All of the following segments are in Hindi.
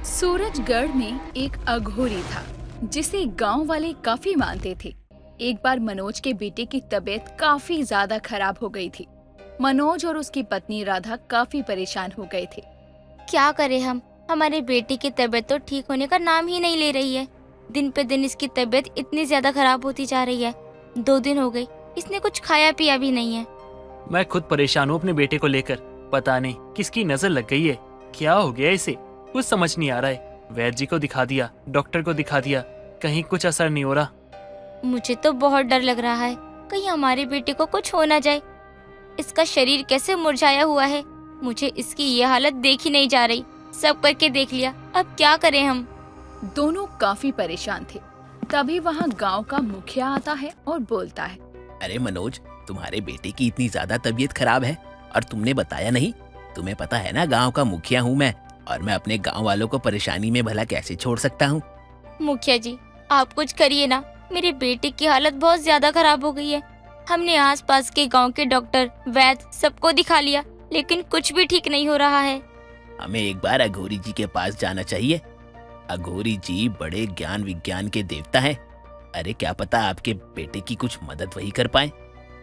सूरजगढ़ में एक अघोरी था जिसे गांव वाले काफी मानते थे। एक बार मनोज के बेटे की तबीयत काफी ज्यादा खराब हो गई थी। मनोज और उसकी पत्नी राधा काफी परेशान हो गए थे। क्या करें हम? हमारे बेटे की तबीयत तो ठीक होने का नाम ही नहीं ले रही है। दिन पे दिन इसकी तबीयत इतनी ज्यादा खराब होती जा रही है। 2 दिन हो गए, इसने कुछ खाया पिया भी नहीं है। मैं खुद परेशान हूँ अपने बेटे को लेकर। पता नहीं किसकी नजर लग गई है, क्या हो गया इसे, कुछ समझ नहीं आ रहा है। वैद्य जी को दिखा दिया, डॉक्टर को दिखा दिया, कहीं कुछ असर नहीं हो रहा। मुझे तो बहुत डर लग रहा है, कहीं हमारे बेटे को कुछ हो ना जाए। इसका शरीर कैसे मुरझाया हुआ है, मुझे इसकी ये हालत देखी नहीं जा रही। सब करके देख लिया, अब क्या करें हम? दोनों काफी परेशान थे। तभी वहाँ गांव का मुखिया आता है और बोलता है, अरे मनोज, तुम्हारे बेटे की इतनी ज्यादा तबीयत खराब है और तुमने बताया नहीं। तुम्हें पता है ना, गांव का मुखिया हूँ मैं, और मैं अपने गांव वालों को परेशानी में भला कैसे छोड़ सकता हूँ। मुखिया जी, आप कुछ करिए ना, मेरे बेटे की हालत बहुत ज्यादा खराब हो गई है। हमने आसपास के गांव के डॉक्टर, वैद्य सबको दिखा लिया, लेकिन कुछ भी ठीक नहीं हो रहा है। हमें एक बार अघोरी जी के पास जाना चाहिए। अघोरी जी बड़े ज्ञान विज्ञान के देवता हैं। अरे क्या पता आपके बेटे की कुछ मदद वही कर पाए।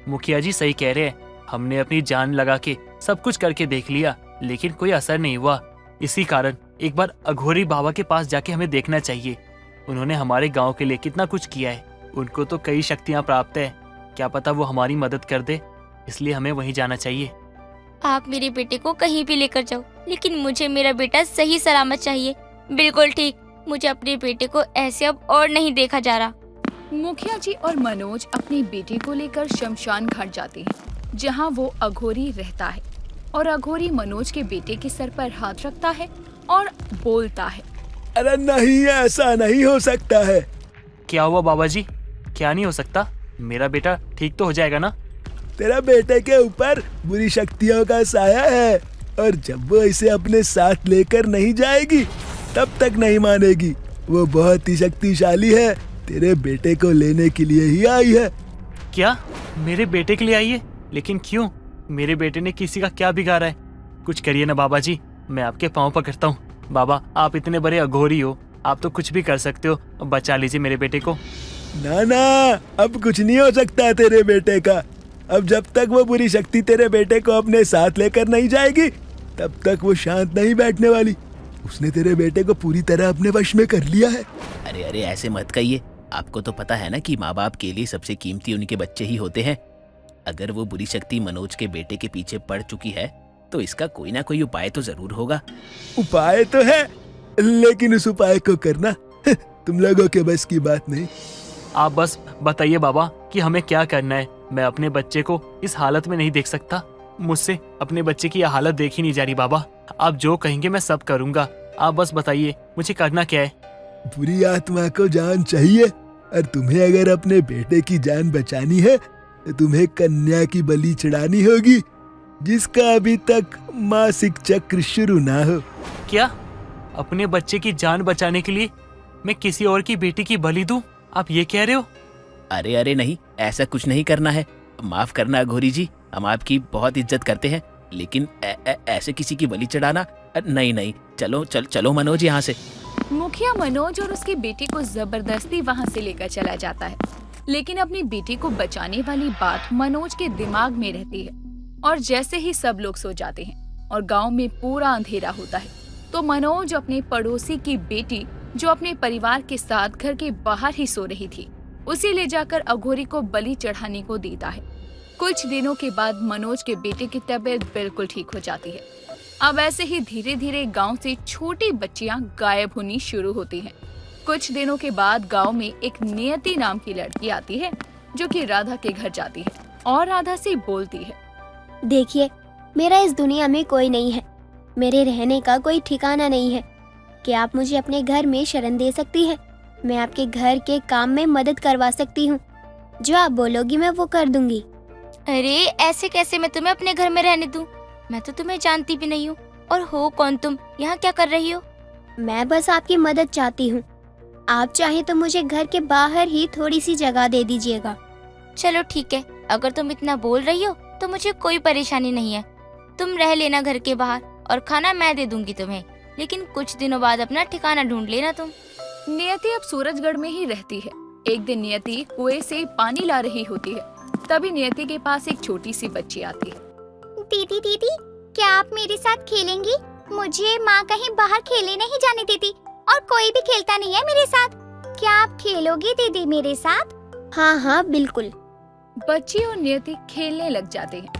मुखिया जी सही कह रहे हैं, हमने अपनी जान लगा के सब कुछ करके देख लिया, लेकिन कोई असर नहीं हुआ। इसी कारण एक बार अघोरी बाबा के पास जाके हमें देखना चाहिए। उन्होंने हमारे गांव के लिए कितना कुछ किया है, उनको तो कई शक्तियां प्राप्त है। क्या पता वो हमारी मदद कर दे, इसलिए हमें वहीं जाना चाहिए। आप मेरे बेटे को कहीं भी लेकर जाओ, लेकिन मुझे मेरा बेटा सही सलामत चाहिए, बिल्कुल ठीक। मुझे अपने बेटे को ऐसे अब और नहीं देखा जा रहा। मुखिया जी और मनोज अपने बेटे को लेकर शमशान घाट जाते हैं, जहाँ वो अघोरी रहता है। और अघोरी मनोज के बेटे के सर पर हाथ रखता है और बोलता है, अरे नहीं, ऐसा नहीं हो सकता है। क्या हुआ बाबा जी? क्या नहीं हो सकता? मेरा बेटा ठीक तो हो जाएगा ना? तेरा बेटे के ऊपर बुरी शक्तियों का साया है, और जब वो इसे अपने साथ लेकर नहीं जाएगी तब तक नहीं मानेगी। वो बहुत ही शक्तिशाली है, तेरे बेटे को लेने के लिए ही आई है। क्या मेरे बेटे के लिए आई है? लेकिन क्यों? मेरे बेटे ने किसी का क्या बिगाड़ा है? कुछ करिए ना बाबा जी, मैं आपके पाँव पकड़ता हूँ। बाबा, आप इतने बड़े अघोरी हो, आप तो कुछ भी कर सकते हो, बचा लीजिए मेरे बेटे को। ना ना, अब कुछ नहीं हो सकता तेरे बेटे का। अब जब तक वो बुरी शक्ति तेरे बेटे को अपने साथ लेकर नहीं जाएगी तब तक वो शांत नहीं बैठने वाली। उसने तेरे बेटे को पूरी तरह अपने वश में कर लिया है। अरे अरे, ऐसे मत कहिए। आपको तो पता है ना कि माँ बाप के लिए सबसे कीमती उनके बच्चे ही होते हैं। अगर वो बुरी शक्ति मनोज के बेटे के पीछे पड़ चुकी है तो इसका कोई ना कोई उपाय तो जरूर होगा। उपाय तो है, लेकिन उस उपाय को करना तुम लोगों के बस की बात नहीं। आप बस बताइए बाबा कि हमें क्या करना है। मैं अपने बच्चे को इस हालत में नहीं देख सकता। मुझसे अपने बच्चे की यह हालत देखी नहीं जा रही। बाबा, आप जो कहेंगे मैं सब करूंगा। आप बस बताइए मुझे करना क्या है। बुरी आत्मा को जान चाहिए, और तुम्हें अगर अपने बेटे की जान बचानी है तो तुम्हें कन्या की बलि चढ़ानी होगी, जिसका अभी तक मासिक चक्र शुरू ना हो। क्या अपने बच्चे की जान बचाने के लिए मैं किसी और की बेटी की बलि दूं? आप ये कह रहे हो? अरे अरे नहीं, ऐसा कुछ नहीं करना है। माफ करना अघोरी जी, हम आपकी बहुत इज्जत करते हैं, लेकिन ऐसे किसी की बलि चढ़ाना नहीं नहीं। चलो मनोज यहाँ से। मुखिया मनोज और उसके बेटे को जबरदस्ती वहाँ से लेकर चला जाता है, लेकिन अपनी बेटी को बचाने वाली बात मनोज के दिमाग में रहती है। और जैसे ही सब लोग सो जाते हैं और गांव में पूरा अंधेरा होता है, तो मनोज अपने पड़ोसी की बेटी, जो अपने परिवार के साथ घर के बाहर ही सो रही थी, उसे ले जाकर अघोरी को बलि चढ़ाने को देता है। कुछ दिनों के बाद मनोज के बेटे की तबीयत बिल्कुल ठीक हो जाती है। अब ऐसे ही धीरे धीरे गांव से छोटी बच्चियां गायब होनी शुरू होती हैं। कुछ दिनों के बाद गांव में एक नियति नाम की लड़की आती है, जो कि राधा के घर जाती है और राधा से बोलती है, देखिए, मेरा इस दुनिया में कोई नहीं है, मेरे रहने का कोई ठिकाना नहीं है। क्या आप मुझे अपने घर में शरण दे सकती है? मैं आपके घर के काम में मदद करवा सकती हूँ। जो आप बोलोगी मैं वो कर दूंगी। अरे ऐसे कैसे मैं तुम्हें अपने घर में रहने दूं? मैं तो तुम्हें जानती भी नहीं हूँ। और हो कौन तुम? यहाँ क्या कर रही हो? मैं बस आपकी मदद चाहती हूँ। आप चाहें तो मुझे घर के बाहर ही थोड़ी सी जगह दे दीजिएगा। चलो ठीक है, अगर तुम इतना बोल रही हो तो मुझे कोई परेशानी नहीं है। तुम रह लेना घर के बाहर, और खाना मैं दे दूंगी तुम्हें, लेकिन कुछ दिनों बाद अपना ठिकाना ढूंढ लेना तुम। नियति अब सूरजगढ़ में ही रहती है। एक दिन नियति कुएं से पानी ला रही होती है। तभी नियति के पास एक छोटी सी बच्ची आती है। दीदी दीदी, क्या आप मेरे साथ खेलेंगी? मुझे माँ कहीं बाहर खेलने नहीं जाने देती और कोई भी खेलता नहीं है मेरे साथ। क्या आप खेलोगी दीदी मेरे साथ? हाँ हाँ बिल्कुल। बच्ची और नियति खेलने लग जाते हैं।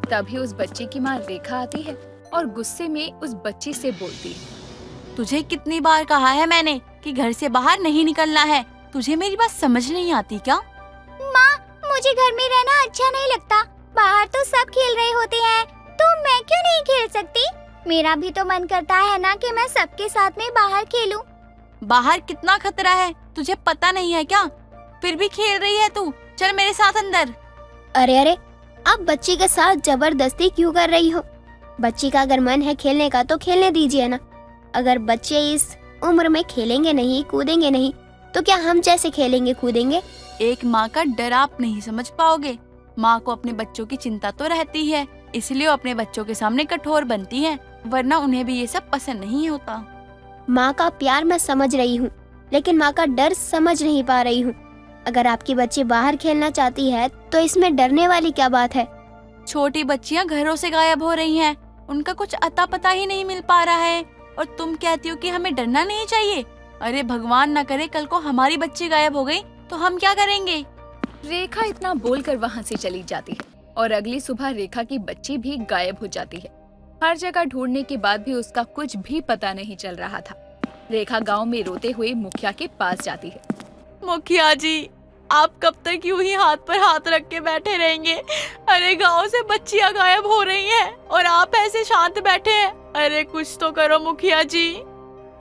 तभी उस बच्ची की माँ रेखा आती है और गुस्से में उस बच्ची से बोलती है, तुझे कितनी बार कहा है मैंने कि घर से बाहर नहीं निकलना है? तुझे मेरी बात समझ नहीं आती क्या? माँ, मुझे घर में रहना अच्छा नहीं लगता। बाहर तो सब खेल रहे होते हैं, तो मैं क्यों नहीं खेल सकती? मेरा भी तो मन करता है ना कि मैं सबके साथ में बाहर खेलूं। बाहर कितना खतरा है, तुझे पता नहीं है क्या? फिर भी खेल रही है तू। चल मेरे साथ अंदर। अरे अरे, आप बच्ची के साथ जबरदस्ती क्यों कर रही हो? बच्ची का अगर मन है खेलने का तो खेलने दीजिए ना। अगर बच्चे इस उम्र में खेलेंगे नहीं, कूदेंगे नहीं, तो क्या हम जैसे खेलेंगे कूदेंगे? एक माँ का डर आप नहीं समझ पाओगे। माँ को अपने बच्चों की चिंता तो रहती है, इसलिए वो अपने बच्चों के सामने कठोर बनती है, वरना उन्हें भी ये सब पसंद नहीं होता। माँ का प्यार मैं समझ रही हूँ, लेकिन माँ का डर समझ नहीं पा रही हूँ। अगर आपकी बच्ची बाहर खेलना चाहती है तो इसमें डरने वाली क्या बात है? छोटी बच्चियाँ घरों से गायब हो रही हैं, उनका कुछ अता पता ही नहीं मिल पा रहा है, और तुम कहती हो कि हमें डरना नहीं चाहिए। अरे भगवान न करे कल को हमारी बच्ची गायब हो गई तो हम क्या करेंगे? रेखा इतना बोलकर वहाँ से चली जाती है और अगली सुबह रेखा की बच्ची भी गायब हो जाती है। हर जगह ढूंढने के बाद भी उसका कुछ भी पता नहीं चल रहा था। रेखा गांव में रोते हुए मुखिया के पास जाती है। मुखिया जी, आप कब तक यूं ही हाथ पर हाथ रख के बैठे रहेंगे? अरे गांव से बच्चियां गायब हो रही हैं और आप ऐसे शांत बैठे हैं। अरे कुछ तो करो मुखिया जी।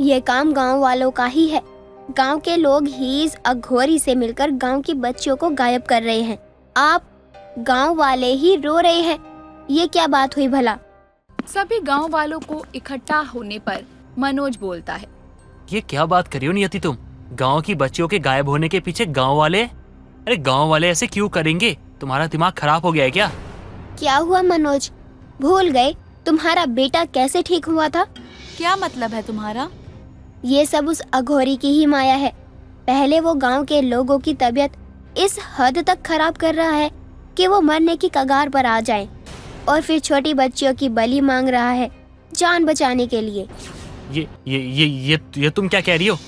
ये काम गांव वालों का ही है। गांव के लोग ही इस अघोरी से मिलकर गांव की बच्चियों को गायब कर रहे हैं। आप गांव वाले ही रो रहे हैं। ये क्या बात हुई भला? सभी गांव वालों को इकट्ठा होने पर मनोज बोलता है, ये क्या बात करी हो नियति तुम? गांव की बच्चियों के गायब होने के पीछे गांव वाले? अरे गांव वाले ऐसे क्यों करेंगे? तुम्हारा दिमाग खराब हो गया है क्या? क्या हुआ मनोज? भूल गए तुम्हारा बेटा कैसे ठीक हुआ था? क्या मतलब है तुम्हारा? ये सब उस अघोरी की ही माया है। पहले वो गांव के लोगों की तबीयत इस हद तक खराब कर रहा है कि वो मरने की कगार पर आ जाए, और फिर छोटी बच्चियों की बलि मांग रहा है जान बचाने के लिए। ये तुम क्या कह रही हो?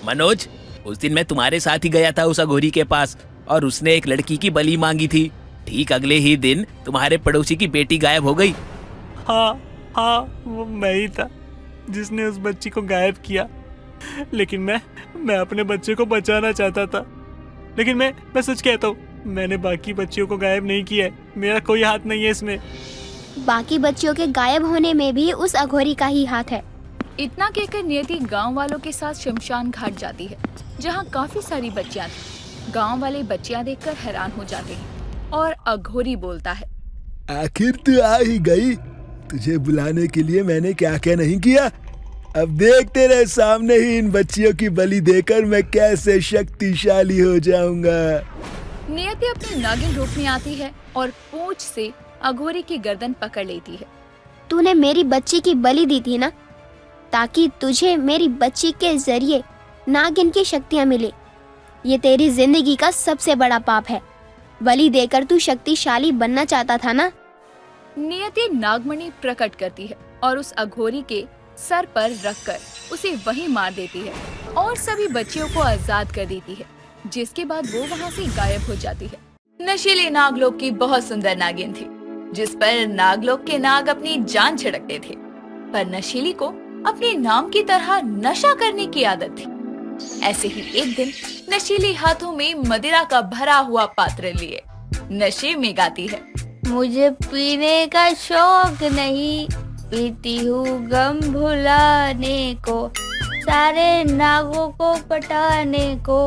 मनोज, उस दिन मैं तुम्हारे साथ ही गया था उस अघोरी के पास और उसने एक लड़की की बलि मांगी थी। ठीक अगले ही दिन तुम्हारे पड़ोसी की बेटी गायब हो गई। हाँ, वो मैं ही था जिसने उस बच्ची को गायब किया। लेकिन मैं अपने बच्चे को बचाना चाहता था। लेकिन मैं सच कहता हूँ, मैंने बाकी बच्चियों को गायब नहीं किया है। मेरा कोई हाथ नहीं है इसमें। बाकी बच्चियों के गायब होने में भी उस अघोरी का ही हाथ है। इतना कहकर नियति गांव वालों के साथ शमशान घाट जाती है, जहां काफी सारी बच्चियां थी। गांव वाले बच्चियां देखकर हैरान हो जाते हैं और अघोरी बोलता है, आखिर तू आ ही गई। तुझे बुलाने के लिए मैंने क्या क्या नहीं किया। अब देख तेरे सामने ही इन बच्चियों की बलि देकर मैं कैसे शक्तिशाली हो जाऊंगा। नियति अपने नागिन रूप में आती है और पूंछ से अघोरी की गर्दन पकड़ लेती है। तूने मेरी बच्ची की बलि दी थी ना, ताकि तुझे मेरी बच्ची के जरिए नागिन की शक्तियां मिले। ये तेरी जिंदगी का सबसे बड़ा पाप है। बलि देकर तू शक्तिशाली बनना चाहता था ना। नियति नागमणि प्रकट करती है और उस अघोरी के सर पर रखकर उसे वहीं मार देती है और सभी बच्चियों को आजाद कर देती है, जिसके बाद वो वहाँ से गायब हो जाती है। नशीली नागलोक की बहुत सुंदर नागिन थी, जिस पर नागलोक के नाग अपनी जान छिड़कते थे, पर नशीली को अपने नाम की तरह नशा करने की आदत थी। ऐसे ही एक दिन नशीली हाथों में मदिरा का भरा हुआ पात्र लिए नशे में गाती है, मुझे पीने का शौक नहीं, पीती हूँ गम भुलाने को, सारे नागों को पटाने को,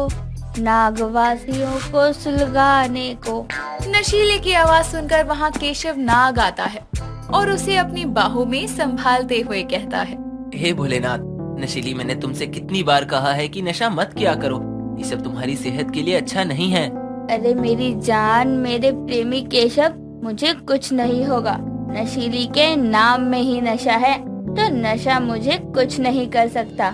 नागवासियों को सुलगाने को। नशीले की आवाज सुनकर वहाँ केशव नाग आता है और उसे अपनी बाहों में संभालते हुए कहता है, हे भोलेनाथ, नशीली, मैंने तुमसे कितनी बार कहा है कि नशा मत किया करो। ये सब तुम्हारी सेहत के लिए अच्छा नहीं है। अरे मेरी जान, मेरे प्रेमी केशव, मुझे कुछ नहीं होगा। नशीली के नाम में ही नशा है। तो नशा मुझे कुछ नहीं कर सकता।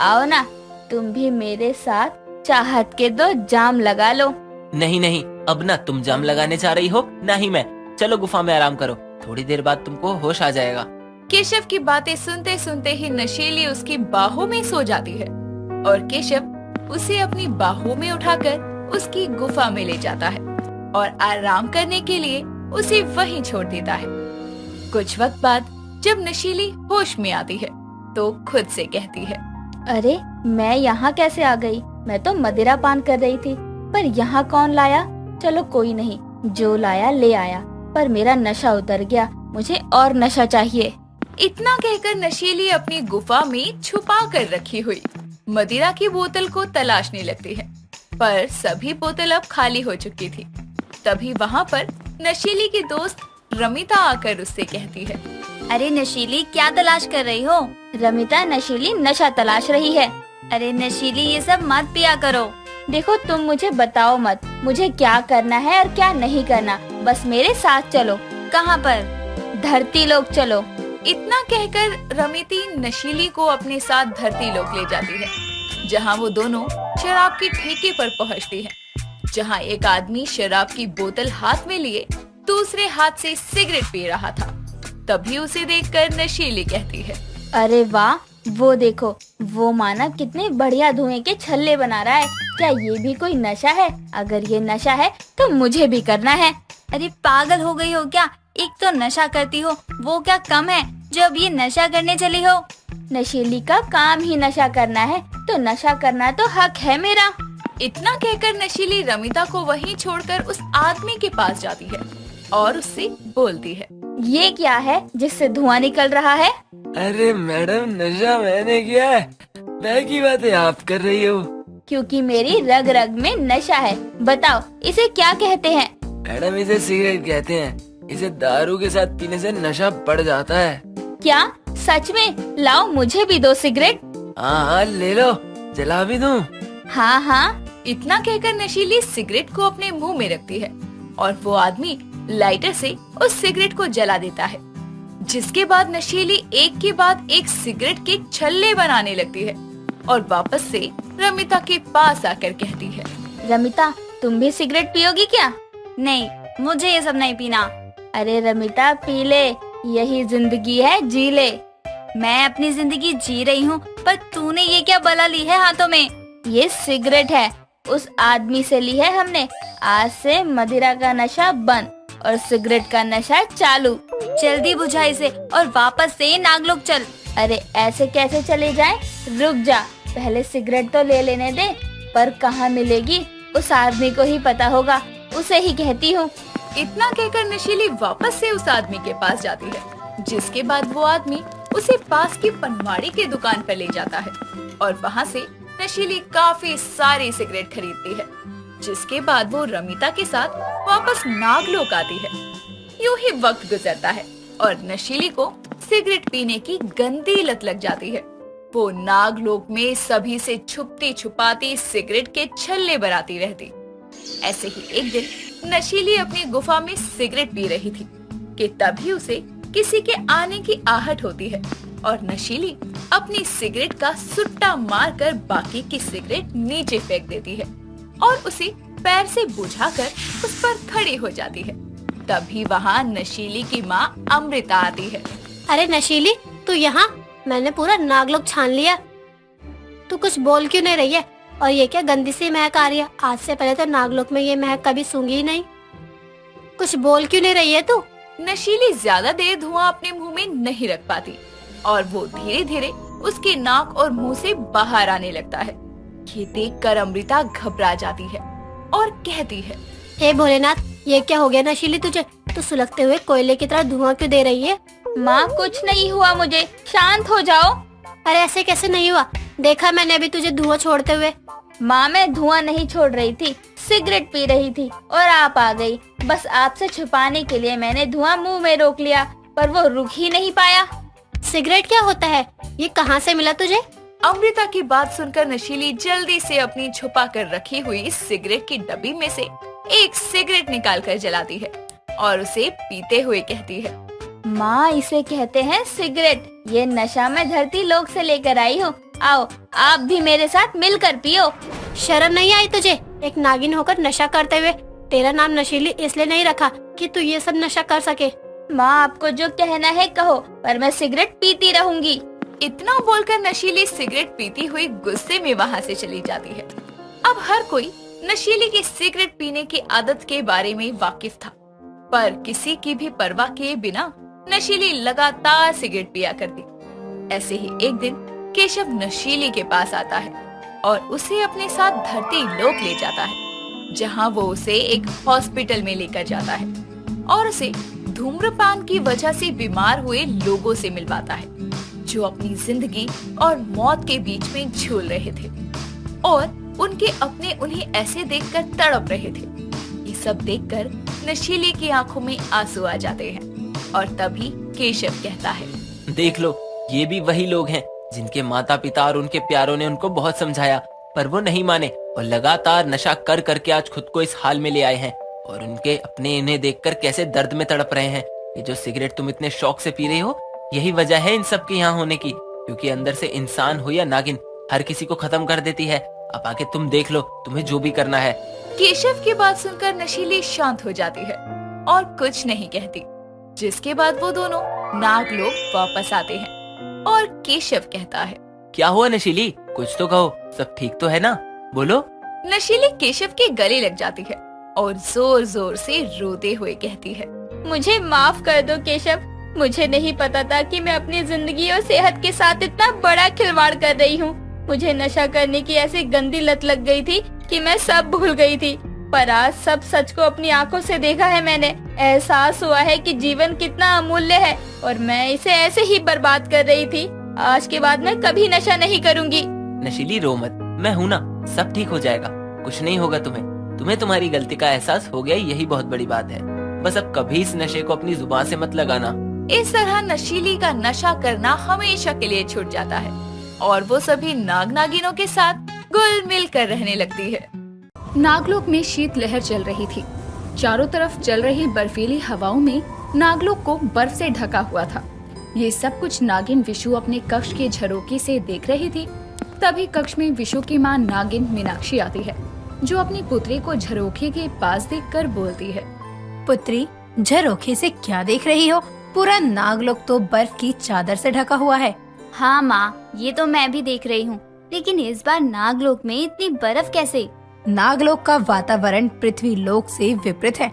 आओ ना, तुम भी मेरे साथ चाहत के 2 जाम लगा लो। नहीं नहीं, अब ना तुम जाम लगाने जा रही हो, ना ही मैं। चलो गुफा में आराम करो, थोड़ी देर बाद तुमको होश आ जाएगा। केशव की बातें सुनते सुनते ही नशीली उसकी बाहों में सो जाती है और केशव उसे अपनी बाहों में उठाकर उसकी गुफा में ले जाता है और आराम करने के लिए उसे वहीं छोड़ देता है। कुछ वक्त बाद जब नशीली होश में आती है तो खुद से कहती है, अरे मैं यहाँ कैसे आ गई? मैं तो मदिरा पान कर रही थी, पर यहाँ कौन लाया? चलो कोई नहीं, जो लाया ले आया, पर मेरा नशा उतर गया, मुझे और नशा चाहिए। इतना कहकर नशीली अपनी गुफा में छुपा कर रखी हुई मदिरा की बोतल को तलाशने लगती है, पर सभी बोतल अब खाली हो चुकी थी। तभी वहाँ पर नशीली की दोस्त रमिता आकर उससे कहती है, अरे नशीली, क्या तलाश कर रही हो? रमिता, नशीली नशा तलाश रही है। अरे नशीली, ये सब मत पिया करो। देखो तुम मुझे बताओ मत, मुझे क्या करना है और क्या नहीं करना, बस मेरे साथ चलो। कहाँ पर? धरती लोक चलो। इतना कहकर रमिती नशीली को अपने साथ धरती लोक ले जाती है, जहाँ वो दोनों शराब की ठेके पर पहुँचती है, जहाँ एक आदमी शराब की बोतल हाथ में लिए दूसरे हाथ से सिगरेट पी रहा था। तभी उसे देखकर नशीली कहती है, अरे वाह, वो देखो, वो मानव कितने बढ़िया धुएं के छल्ले बना रहा है। क्या ये भी कोई नशा है? अगर ये नशा है तो मुझे भी करना है। अरे पागल हो गई हो क्या? एक तो नशा करती हो, वो क्या कम है जो अब ये नशा करने चली हो? नशीली का काम ही नशा करना है, तो नशा करना तो हक है मेरा। इतना कहकर नशीली रमिता को वहीं छोड़कर उस आदमी के पास जाती है और उससे बोलती है, ये क्या है जिससे धुआं निकल रहा है? अरे मैडम, नशा मैंने किया है, मैं की बातें आप कर रही हो। क्योंकि मेरी रग रग में नशा है। बताओ इसे क्या कहते हैं? मैडम, इसे सिगरेट कहते हैं। इसे दारू के साथ पीने से नशा बढ़ जाता है। क्या सच में? लाओ मुझे भी 2 सिगरेट। हाँ हाँ, ले लो, जला भी दूं? हाँ हाँ। इतना कहकर नशीली सिगरेट को अपने मुंह में रखती है और वो आदमी लाइटर से उस सिगरेट को जला देता है, जिसके बाद नशीली एक के बाद एक सिगरेट के छल्ले बनाने लगती है और वापस से रमिता के पास आकर कहती है, रमिता, तुम भी सिगरेट पियोगी क्या? नहीं, मुझे ये सब नहीं पीना। अरे रमिता, पी ले, यही जिंदगी है, जी ले। मैं अपनी जिंदगी जी रही हूँ, पर तूने ये क्या बला ली है हाथों में? ये सिगरेट है, उस आदमी से ली है हमने। आज से मदिरा का नशा बंद और सिगरेट का नशा चालू। जल्दी बुझा इसे और वापस से नागलोक चल। अरे ऐसे कैसे चले जाएं? रुक जा, पहले सिगरेट तो ले लेने दे। पर कहाँ मिलेगी? उस आदमी को ही पता होगा, उसे ही कहती हूँ। इतना कहकर नशीली वापस से उस आदमी के पास जाती है, जिसके बाद वो आदमी उसे पास की पनवाड़ी के दुकान पर ले जाता है और वहाँ से नशीली काफी सारी सिगरेट खरीदती है, जिसके बाद वो रमिता के साथ वापस नागलोक आती है। यूं ही वक्त गुजरता है और नशीली को सिगरेट पीने की गंदी लत लग जाती है। वो नागलोक में सभी से छुपती छुपाती सिगरेट के छल्ले बनाती रहती। ऐसे ही एक दिन नशीली अपनी गुफा में सिगरेट पी रही थी कि तभी उसे किसी के आने की आहट होती है और नशीली अपनी सिगरेट का सुट्टा मारकर बाकी की सिगरेट नीचे फेंक देती है और उसे पैर से बुझाकर उस पर खड़ी हो जाती है। तभी वहाँ नशीली की माँ अमृता आती है। अरे नशीली, तू यहाँ? मैंने पूरा नागलोक छान लिया, तू कुछ बोल क्यों नहीं रही है? और ये क्या गंदी सी महक आ रही है? आज से पहले तो नागलोक में ये महक कभी सूंघी ही नहीं। कुछ बोल क्यों नहीं रही है तू? नशीली ज्यादा देर धुआं अपने मुंह में नहीं रख पाती और वो धीरे धीरे उसके नाक और मुंह से बाहर आने लगता है। ये देखकर अमृता घबरा जाती है और कहती है, हे भोलेनाथ, ये क्या हो गया नशीली तुझे? तू सुलगते हुए कोयले की तरह धुआं क्यों दे रही है? माँ, कुछ नहीं हुआ मुझे, शांत हो जाओ। अरे ऐसे कैसे नहीं हुआ? देखा मैंने अभी तुझे धुआं छोड़ते हुए। माँ, मैं धुआं नहीं छोड़ रही थी, सिगरेट पी रही थी और आप आ गई। बस आपसे छुपाने के लिए मैंने धुआं मुंह में रोक लिया, पर वो रुक ही नहीं पाया। सिगरेट क्या होता है? ये कहाँ से मिला तुझे? अमृता की बात सुनकर नशीली जल्दी से अपनी छुपा कर रखी हुई सिगरेट की डब्बी में से एक सिगरेट निकाल कर जलाती है और उसे पीते हुए कहती है, माँ, इसे कहते हैं सिगरेट। ये नशा मैं धरती लोक से लेकर आई हूँ। आओ, आप भी मेरे साथ मिलकर पियो। शर्म नहीं आई तुझे एक नागिन होकर नशा करते हुए? तेरा नाम नशीली इसलिए नहीं रखा कि तू ये सब नशा कर सके। माँ, आपको जो कहना है कहो, पर मैं सिगरेट पीती रहूंगी। इतना बोलकर नशीली सिगरेट पीती हुई गुस्से में वहाँ से चली जाती है। अब हर कोई नशीली की सिगरेट पीने की आदत के बारे में वाकिफ था, पर किसी की भी परवाह किए बिना नशीली लगातार सिगरेट पिया करती। ऐसे ही एक दिन केशव नशीली के पास आता है और उसे अपने साथ धरती लोक ले जाता है, जहाँ वो उसे एक हॉस्पिटल में लेकर जाता है और उसे धूम्रपान की वजह से बीमार हुए लोगों से मिलवाता है, जो अपनी जिंदगी और मौत के बीच में झूल रहे थे और उनके अपने उन्हें ऐसे देखकर तड़प रहे थे। ये सब देखकर नशीली की आंखों में आंसू आ जाते हैं और तभी केशव कहता है, देख लो, ये भी वही लोग हैं जिनके माता पिता और उनके प्यारों ने उनको बहुत समझाया, पर वो नहीं माने और लगातार नशा कर करके आज खुद को इस हाल में ले आए हैं। और उनके अपने इन्हें देखकर कैसे दर्द में तड़प रहे हैं। ये जो सिगरेट तुम इतने शौक से पी रही हो, यही वजह है इन सब के यहाँ होने की, क्योंकि अंदर से इंसान हो या नागिन, हर किसी को खत्म कर देती है। अब आके तुम देख लो, तुम्हें जो भी करना है। केशव की बात सुनकर नशीली शांत हो जाती है और कुछ नहीं कहती, जिसके बाद वो दोनों नागलोक वापस आते हैं और केशव कहता है, क्या हुआ नशीली, कुछ तो कहो, सब ठीक तो है ना, बोलो। नशीली केशव के गले लग जाती है और जोर जोर से रोते हुए कहती है, मुझे माफ कर दो केशव। मुझे नहीं पता था कि मैं अपनी जिंदगी और सेहत के साथ इतना बड़ा खिलवाड़ कर रही हूँ। मुझे नशा करने की ऐसी गंदी लत लग गई थी कि मैं सब भूल गई थी, पर आज सब सच को अपनी आंखों से देखा है मैंने। एहसास हुआ है कि जीवन कितना अमूल्य है और मैं इसे ऐसे ही बर्बाद कर रही थी। आज के बाद मैं कभी नशा नहीं करूँगी। नशीली रो मत, मैं हूँ ना, सब ठीक हो जाएगा, कुछ नहीं होगा तुम्हें तुम्हारी गलती का एहसास हो गया, यही बहुत बड़ी बात है। बस अब कभी इस नशे को अपनी जुबान से मत लगाना। इस तरह नशीली का नशा करना हमेशा के लिए छूट जाता है और वो सभी नाग नागिनों के साथ घुल मिल कर रहने लगती है। नागलोक में शीतलहर चल रही थी। चारों तरफ चल रही बर्फीली हवाओं में नागलोक को बर्फ से ढका हुआ था। ये सब कुछ नागिन विशु अपने कक्ष के झरोखे से देख रही थी। तभी कक्ष में विशु की माँ नागिन मीनाक्षी आती है, जो अपनी पुत्री को झरोखे के पास देखकर बोलती है, पुत्री, झरोखे से क्या देख रही हो? पूरा नागलोक तो बर्फ की चादर से ढका हुआ है। हाँ माँ, ये तो मैं भी देख रही हूँ, लेकिन इस बार नागलोक में इतनी बर्फ कैसे? नागलोक का वातावरण पृथ्वी लोक से विपरीत है।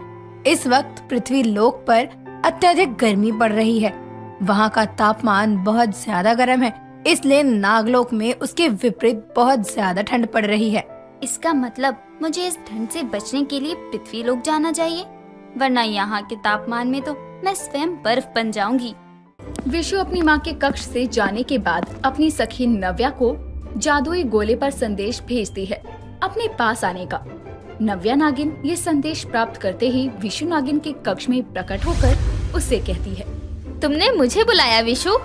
इस वक्त पृथ्वी लोक पर अत्यधिक गर्मी पड़ रही है। वहाँ का तापमान बहुत ज्यादा गर्म है, इसलिए नागलोक में उसके विपरीत बहुत ज्यादा ठंड पड़ रही है। इसका मतलब मुझे इस ठंड से बचने के लिए पृथ्वी लोक जाना चाहिए, वरना यहाँ के तापमान में तो मैं स्वयं बर्फ बन जाऊंगी। विशु अपनी माँ के कक्ष से जाने के बाद अपनी सखी नव्या को जादुई गोले पर संदेश भेजती है अपने पास आने का। नव्या नागिन ये संदेश प्राप्त करते ही विशु नागिन के कक्ष में प्रकट होकर उससे कहती है, तुमने मुझे बुलाया विशु?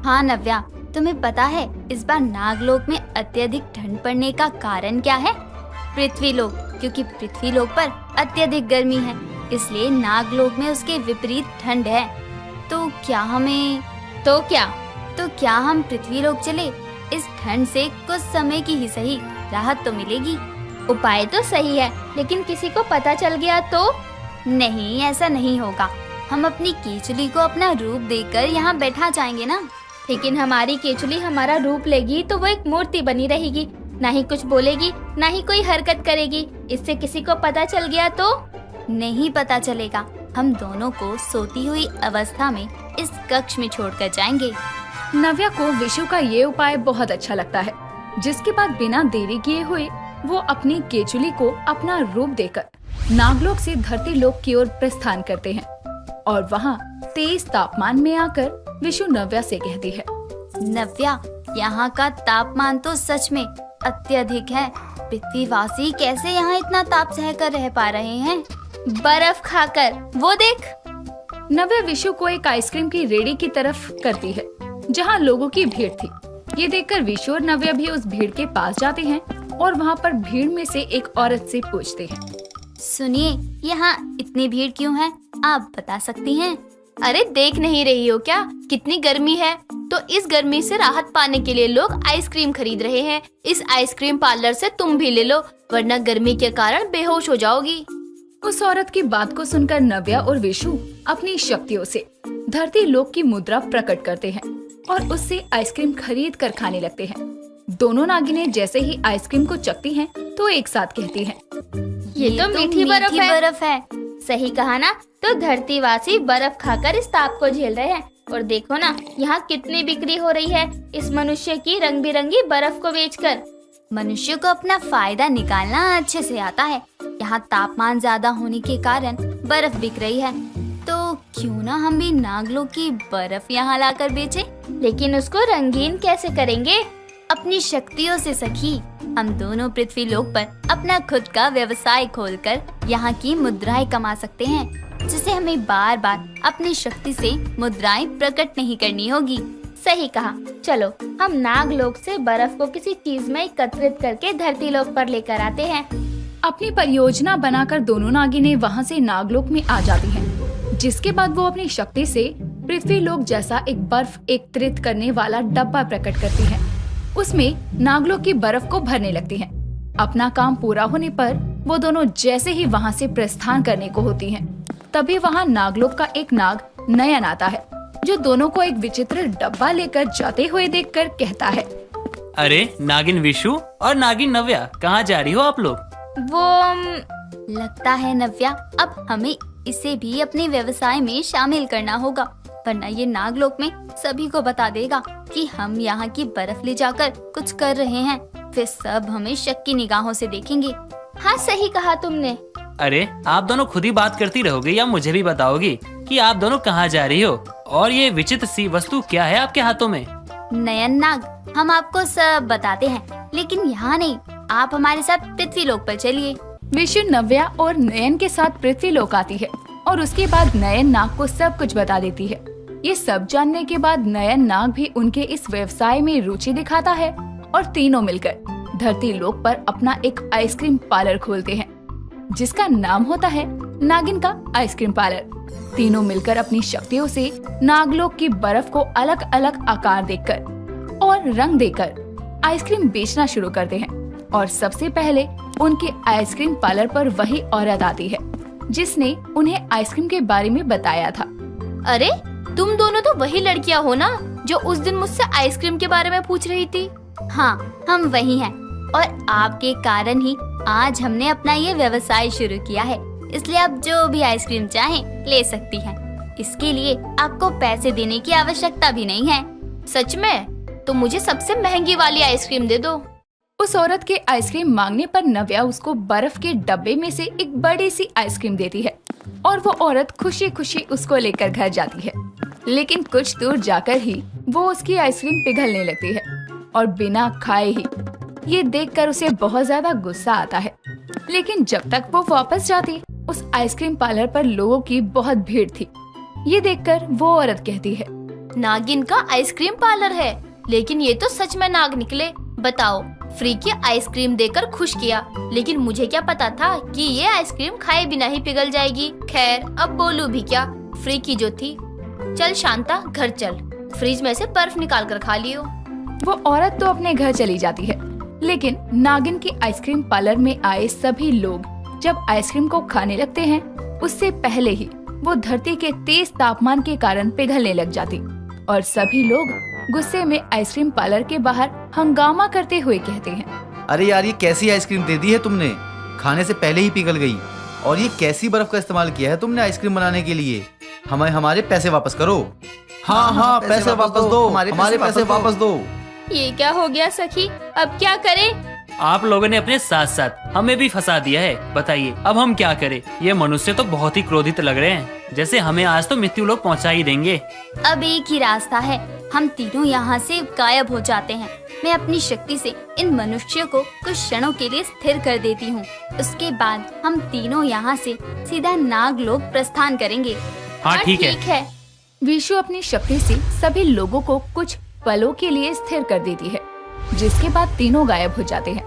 हाँ नव्या, तुम्हें पता है इस बार नागलोक में अत्यधिक ठंड पड़ने का कारण क्या है? पृथ्वी लोक, क्योंकि पृथ्वी लोक पर अत्यधिक गर्मी है, इसलिए नागलोक में उसके विपरीत ठंड है। तो क्या हम पृथ्वी लोक चले? इस ठंड से कुछ समय की ही सही राहत तो मिलेगी। उपाय तो सही है, लेकिन किसी को पता चल गया तो? नहीं, ऐसा नहीं होगा। हम अपनी केचुली को अपना रूप देकर यहाँ बैठा जाएंगे ना। लेकिन हमारी केचुली हमारा रूप लेगी तो वो एक मूर्ति बनी रहेगी, ना ही कुछ बोलेगी, ना ही कोई हरकत करेगी। इससे किसी को पता चल गया तो? नहीं पता चलेगा। हम दोनों को सोती हुई अवस्था में इस कक्ष में छोड़कर जाएंगे। नव्या को विशु का ये उपाय बहुत अच्छा लगता है, जिसके बाद बिना देरी किए हुए वो अपनी केचुली को अपना रूप देकर नागलोक से धरती लोक की ओर प्रस्थान करते हैं और वहाँ तेज तापमान में आकर विशु नव्या से कहती है, नव्या, यहाँ का तापमान तो सच में अत्यधिक है। पृथ्वीवासी कैसे यहाँ इतना ताप सहकर रह पा रहे हैं? बर्फ खाकर, वो देख। नव्या विशु को एक आइसक्रीम की रेडी की तरफ करती है, जहाँ लोगों की भीड़ थी। ये देखकर विशु और नव्या भी उस भीड़ के पास जाते हैं और वहाँ पर भीड़ में से एक औरत से पूछते हैं, सुनिए, यहाँ इतनी भीड़ क्यों है? आप बता सकती हैं? अरे देख नहीं रही हो क्या कितनी गर्मी है? तो इस गर्मी से राहत पाने के लिए लोग आइसक्रीम खरीद रहे हैं। इस आइसक्रीम पार्लर से तुम भी ले लो, वरना गर्मी के कारण बेहोश हो जाओगी। उस औरत की बात को सुनकर नव्या और विशु अपनी शक्तियों से धरती लोक की मुद्रा प्रकट करते हैं और उससे आइसक्रीम खरीद कर खाने लगते हैं। दोनों नागिनें जैसे ही आइसक्रीम को चखती हैं, तो एक साथ कहती हैं, ये तो मीठी बर्फ है। सही कहा ना? तो धरतीवासी बर्फ खाकर इस ताप को झेल रहे हैं और देखो ना यहाँ कितनी बिक्री हो रही है इस मनुष्य की रंग बिरंगी बर्फ को बेचकर। मनुष्य को अपना फायदा निकालना अच्छे से आता है। यहाँ तापमान ज्यादा होने के कारण बर्फ बिक रही है, तो क्यों ना हम भी नागलोक की बर्फ यहाँ लाकर बेचें? लेकिन उसको रंगीन कैसे करेंगे? अपनी शक्तियों से सखी। हम दोनों पृथ्वी लोक पर अपना खुद का व्यवसाय खोलकर यहाँ की मुद्राएं कमा सकते हैं, जिसे हमें बार बार अपनी शक्ति से मुद्राएं प्रकट नहीं करनी होगी। सही कहा। चलो हम नागलोक से बर्फ को किसी चीज में एकत्रित करके धरती लोक पर लेकर आते हैं। अपनी परियोजना बनाकर दोनों नागिनें वहाँ से नागलोक में आ जाती हैं, जिसके बाद वो अपनी शक्ति से पृथ्वी लोक जैसा एक बर्फ एकत्रित करने वाला डब्बा प्रकट करती हैं। उसमें नागलोक की बर्फ को भरने लगती हैं। अपना काम पूरा होने पर वो दोनों जैसे ही वहाँ से प्रस्थान करने को होती हैं, तभी वहाँ नागलोक का एक नाग नयन आता है, जो दोनों को एक विचित्र डब्बा लेकर जाते हुए देखकर कहता है, अरे नागिन विशु और नागिन नव्या, कहाँ जा रही हो आप लोग? वो लगता है नव्या, अब हमें इसे भी अपने व्यवसाय में शामिल करना होगा, वरना ये नागलोक में सभी को बता देगा कि हम यहाँ की बर्फ ले जाकर कुछ कर रहे हैं। फिर सब हमें शक की निगाहों से देखेंगे। हाँ सही कहा तुमने। अरे आप दोनों खुद ही बात करती रहोगे या मुझे भी बताओगी कि आप दोनों कहाँ जा रही हो और ये विचित्र सी वस्तु क्या है आपके हाथों में? नयन नाग, हम आपको सब बताते हैं, लेकिन यहाँ नहीं, आप हमारे साथ पृथ्वी लोक पर चलिए। विशु नव्या और नयन के साथ पृथ्वी लोक आती है और उसके बाद नयन नाग को सब कुछ बता देती है। ये सब जानने के बाद नयन नाग भी उनके इस व्यवसाय में रुचि दिखाता है और तीनों मिलकर धरती लोक पर अपना एक आइसक्रीम पार्लर खोलते हैं, जिसका नाम होता है नागिन का आइसक्रीम पार्लर। तीनों मिलकर अपनी शक्तियों से नागलोक की बर्फ को अलग अलग आकार देकर और रंग देकर आइसक्रीम बेचना शुरू करते हैं। और सबसे पहले उनके आइसक्रीम पार्लर पर वही औरत आती है जिसने उन्हें आइसक्रीम के बारे में बताया था। अरे तुम दोनों तो वही लड़कियां हो ना जो उस दिन मुझसे आइसक्रीम के बारे में पूछ रही थी? हाँ हम वही हैं और आपके कारण ही आज हमने अपना ये व्यवसाय शुरू किया है, इसलिए आप जो भी आइसक्रीम चाहें ले सकती हैं। इसके लिए आपको पैसे देने की आवश्यकता भी नहीं है। सच में? तो मुझे सबसे महंगी वाली आइसक्रीम दे दो। उस औरत के आइसक्रीम मांगने पर नव्या उसको बर्फ के डब्बे में से एक बड़ी सी आइसक्रीम देती है और वो औरत खुशी खुशी उसको लेकर घर जाती है। लेकिन कुछ दूर जाकर ही वो उसकी आइसक्रीम पिघलने लगती है और बिना खाए ही। ये देखकर उसे बहुत ज्यादा गुस्सा आता है। लेकिन जब तक वो वापस जाती, उस आइसक्रीम पार्लर पर लोगों की बहुत भीड़ थी। ये देखकर वो औरत कहती है, नागिन का आइसक्रीम पार्लर है, लेकिन ये तो सच में नाग निकले। बताओ, फ्री की आइसक्रीम देकर खुश किया, लेकिन मुझे क्या पता था कि ये आइसक्रीम खाए बिना ही पिघल जाएगी। खैर अब बोलूं भी क्या, फ्री की जो थी। चल शांता घर चल, फ्रिज में से बर्फ निकाल कर खा लियो। वो औरत तो अपने घर चली जाती है, लेकिन नागिन की आइसक्रीम पार्लर में आए सभी लोग जब आइसक्रीम को खाने लगते हैं, उससे पहले ही वो धरती के तेज तापमान के कारण पिघलने लग जाती और सभी लोग गुस्से में आइसक्रीम पार्लर के बाहर हंगामा करते हुए कहते हैं, अरे यार ये कैसी आइसक्रीम दे दी है तुमने, खाने से पहले ही पिघल गई। और ये कैसी बर्फ का इस्तेमाल किया है तुमने आइसक्रीम बनाने के लिए? हमें हमारे पैसे वापस करो। हाँ हाँ पैसे वापस दो, हमारे पैसे वापस दो। ये क्या हो गया सखी, अब क्या करें? आप लोगों ने अपने साथ साथ हमें भी फंसा दिया है। बताइए अब हम क्या करें? ये मनुष्य तो बहुत ही क्रोधित लग रहे हैं, जैसे हमें आज तो मृत्यु लोक पहुंचा ही देंगे। अब एक ही रास्ता है, हम तीनों यहाँ से गायब हो जाते हैं। मैं अपनी शक्ति से इन मनुष्यों को कुछ क्षणों के लिए स्थिर कर देती हूँ। उसके बाद हम तीनों यहाँ से सीधा नागलोक प्रस्थान करेंगे। हाँ ठीक है। विशु अपनी शक्ति से सभी लोगों को कुछ पलों के लिए स्थिर कर देती है, जिसके बाद तीनों गायब हो जाते हैं।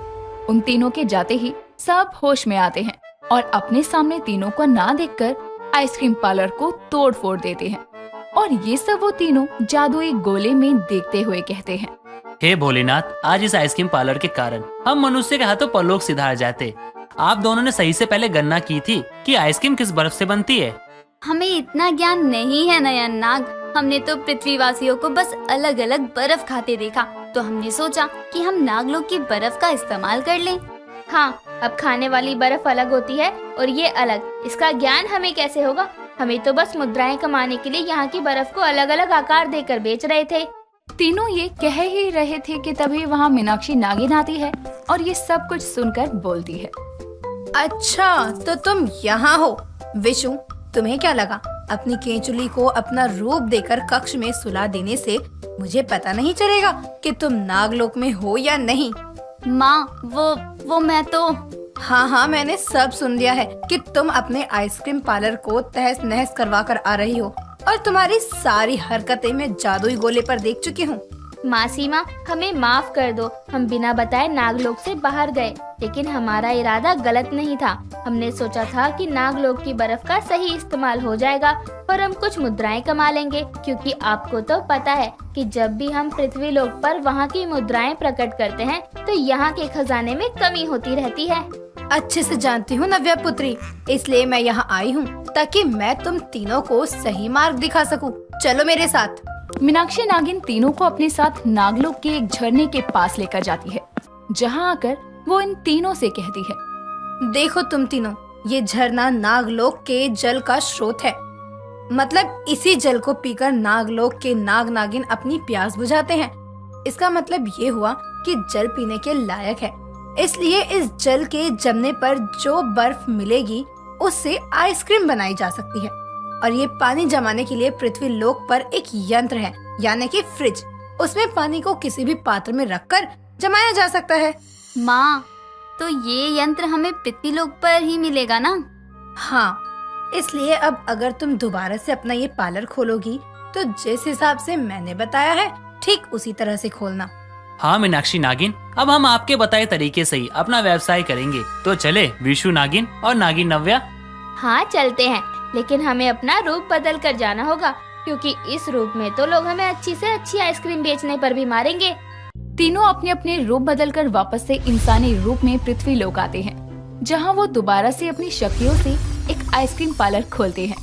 उन तीनों के जाते ही सब होश में आते हैं और अपने सामने तीनों को ना देखकर आइसक्रीम पार्लर को तोड़ फोड़ देते हैं और ये सब वो तीनों जादुई गोले में देखते हुए कहते हैं। हे भोलेनाथ, आज इस आइसक्रीम पार्लर के कारण हम मनुष्य के हाथों परलोक सिधार जाते। आप दोनों ने सही से पहले गणना की थी कि आइसक्रीम किस बर्फ से बनती है। हमें इतना ज्ञान नहीं है नयन नाग। हमने तो पृथ्वीवासियों को बस अलग अलग बर्फ खाते देखा, तो हमने सोचा कि हम नागलोक की बर्फ का इस्तेमाल कर लें। हाँ, अब खाने वाली बर्फ अलग होती है और ये अलग। इसका ज्ञान हमें कैसे होगा? हमें तो बस मुद्राएं कमाने के लिए यहाँ की बर्फ को अलग अलग आकार देकर बेच रहे थे। तीनों ये कह ही रहे थे कि तभी वहाँ मीनाक्षी नागिन आती है और ये सब कुछ सुनकर बोलती है। अच्छा, तो तुम यहाँ हो। विशु, तुम्हें क्या लगा अपनी केंचुली को अपना रूप देकर कक्ष में सुला देने से मुझे पता नहीं चलेगा कि तुम नागलोक में हो या नहीं? माँ, वो मैं तो हाँ, मैंने सब सुन लिया है कि तुम अपने आइसक्रीम पार्लर को तहस नहस करवा कर आ रही हो और तुम्हारी सारी हरकतें मैं जादुई गोले पर देख चुकी हूँ। माँ सीमा, हमें माफ कर दो। हम बिना बताए नागलोक से बाहर गए, लेकिन हमारा इरादा गलत नहीं था। हमने सोचा था कि नागलोक की बर्फ का सही इस्तेमाल हो जाएगा और हम कुछ मुद्राएं कमा लेंगे, क्योंकि आपको तो पता है कि जब भी हम पृथ्वी लोक पर वहाँ की मुद्राएं प्रकट करते हैं तो यहाँ के खजाने में कमी होती रहती है। अच्छे से जानती हूँ नव्या पुत्री, इसलिए मैं यहाँ आई हूँ ताकि मैं तुम तीनों को सही मार्ग दिखा सकूँ। चलो मेरे साथ। मीनाक्षी नागिन तीनों को अपने साथ नागलोक के एक झरने के पास लेकर जाती है, जहाँ आकर वो इन तीनों से कहती है, देखो तुम तीनों, ये झरना नागलोक के जल का स्रोत है। मतलब इसी जल को पीकर नागलोक के नाग नागिन अपनी प्यास बुझाते हैं। इसका मतलब ये हुआ कि जल पीने के लायक है। इसलिए इस जल के जमने पर जो बर्फ मिलेगी उससे आइसक्रीम बनाई जा सकती है। और ये पानी जमाने के लिए पृथ्वी लोक पर एक यंत्र है, यानी कि फ्रिज। उसमें पानी को किसी भी पात्र में रखकर जमाया जा सकता है। माँ, तो ये यंत्र हमें पृथ्वी लोक पर ही मिलेगा ना? हाँ, इसलिए अब अगर तुम दोबारा से अपना ये पार्लर खोलोगी तो जिस हिसाब से मैंने बताया है ठीक उसी तरह से खोलना। हाँ मीनाक्षी नागिन, अब हम आपके बताए तरीके से ही अपना व्यवसाय करेंगे। तो चले विशु नागिन और नागिन नव्या। हाँ, चलते हैं, लेकिन हमें अपना रूप बदल कर जाना होगा, क्योंकि इस रूप में तो लोग हमें अच्छी से अच्छी आइसक्रीम बेचने पर भी मारेंगे। तीनों अपने अपने रूप बदलकर वापस से इंसानी रूप में पृथ्वी लोक आते हैं, जहां वो दोबारा से अपनी शक्तियों से एक आइसक्रीम पार्लर खोलते हैं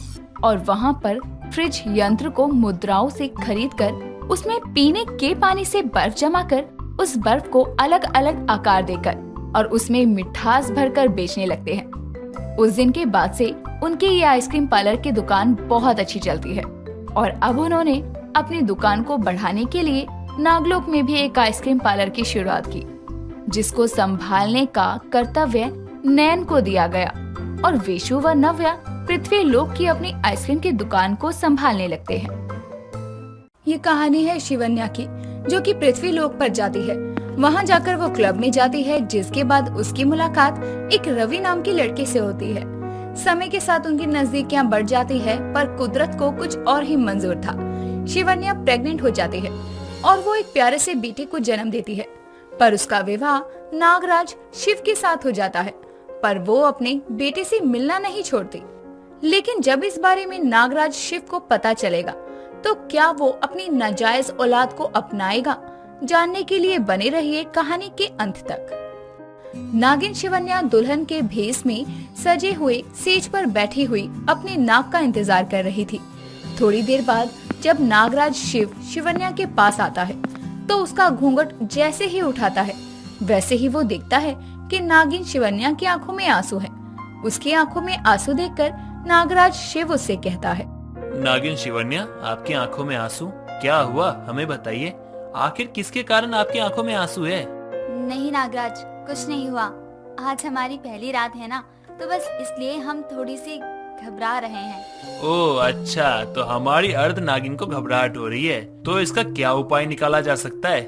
और वहां पर फ्रिज यंत्र को मुद्राओं से खरीदकर उसमें पीने के पानी से बर्फ जमाकर उस बर्फ को अलग अलग आकार देकर और उसमें मिठास भरकर बेचने लगते हैं। उस दिन के बाद से उनकी ये आइसक्रीम पार्लर की दुकान बहुत अच्छी चलती है और अब उन्होंने अपनी दुकान को बढ़ाने के लिए नागलोक में भी एक आइसक्रीम पार्लर की शुरुआत की, जिसको संभालने का कर्तव्य नयन को दिया गया और विशु व नव्या पृथ्वी लोक की अपनी आइसक्रीम की दुकान को संभालने लगते हैं। ये कहानी है शिवन्या की, जो कि पृथ्वी लोक पर जाती है। वहाँ जाकर वो क्लब में जाती है, जिसके बाद उसकी मुलाकात एक रवि नाम की लड़के से होती है। समय के साथ उनकी नजदीकियां बढ़ जाती है, पर कुदरत को कुछ और ही मंजूर था। शिवन्या प्रेग्नेंट हो जाती है और वो एक प्यारे से बेटे को जन्म देती है, पर उसका विवाह नागराज शिव के साथ हो जाता है। पर वो अपने बेटे से मिलना नहीं छोड़ती। लेकिन जब इस बारे में नागराज शिव को पता चलेगा तो क्या वो अपनी नाजायज औलाद को अपनाएगा? जानने के लिए बने रहिए कहानी के अंत तक। नागिन शिवन्या दुल्हन के भेष में सजे हुए सेज पर बैठी हुई अपने नाग का इंतजार कर रही थी। थोड़ी देर बाद जब नागराज शिव शिवन्या के पास आता है तो उसका घूंघट जैसे ही उठाता है वैसे ही वो देखता है कि नागिन शिवन्या की आंखों में आंसू है। उसकी आंखों में आंसू देखकर नागराज शिव उससे कहता है, नागिन शिवन्या, आपकी आंखों में आंसू? क्या हुआ, हमें बताइए। आखिर किसके कारण आपकी आंखों में आंसू है? नहीं नागराज, कुछ नहीं हुआ। आज हमारी पहली रात है ना, तो बस इसलिए हम थोड़ी सी घबरा रहे हैं। ओह अच्छा, तो हमारी अर्ध नागिन को घबराहट हो रही है, तो इसका क्या उपाय निकाला जा सकता है?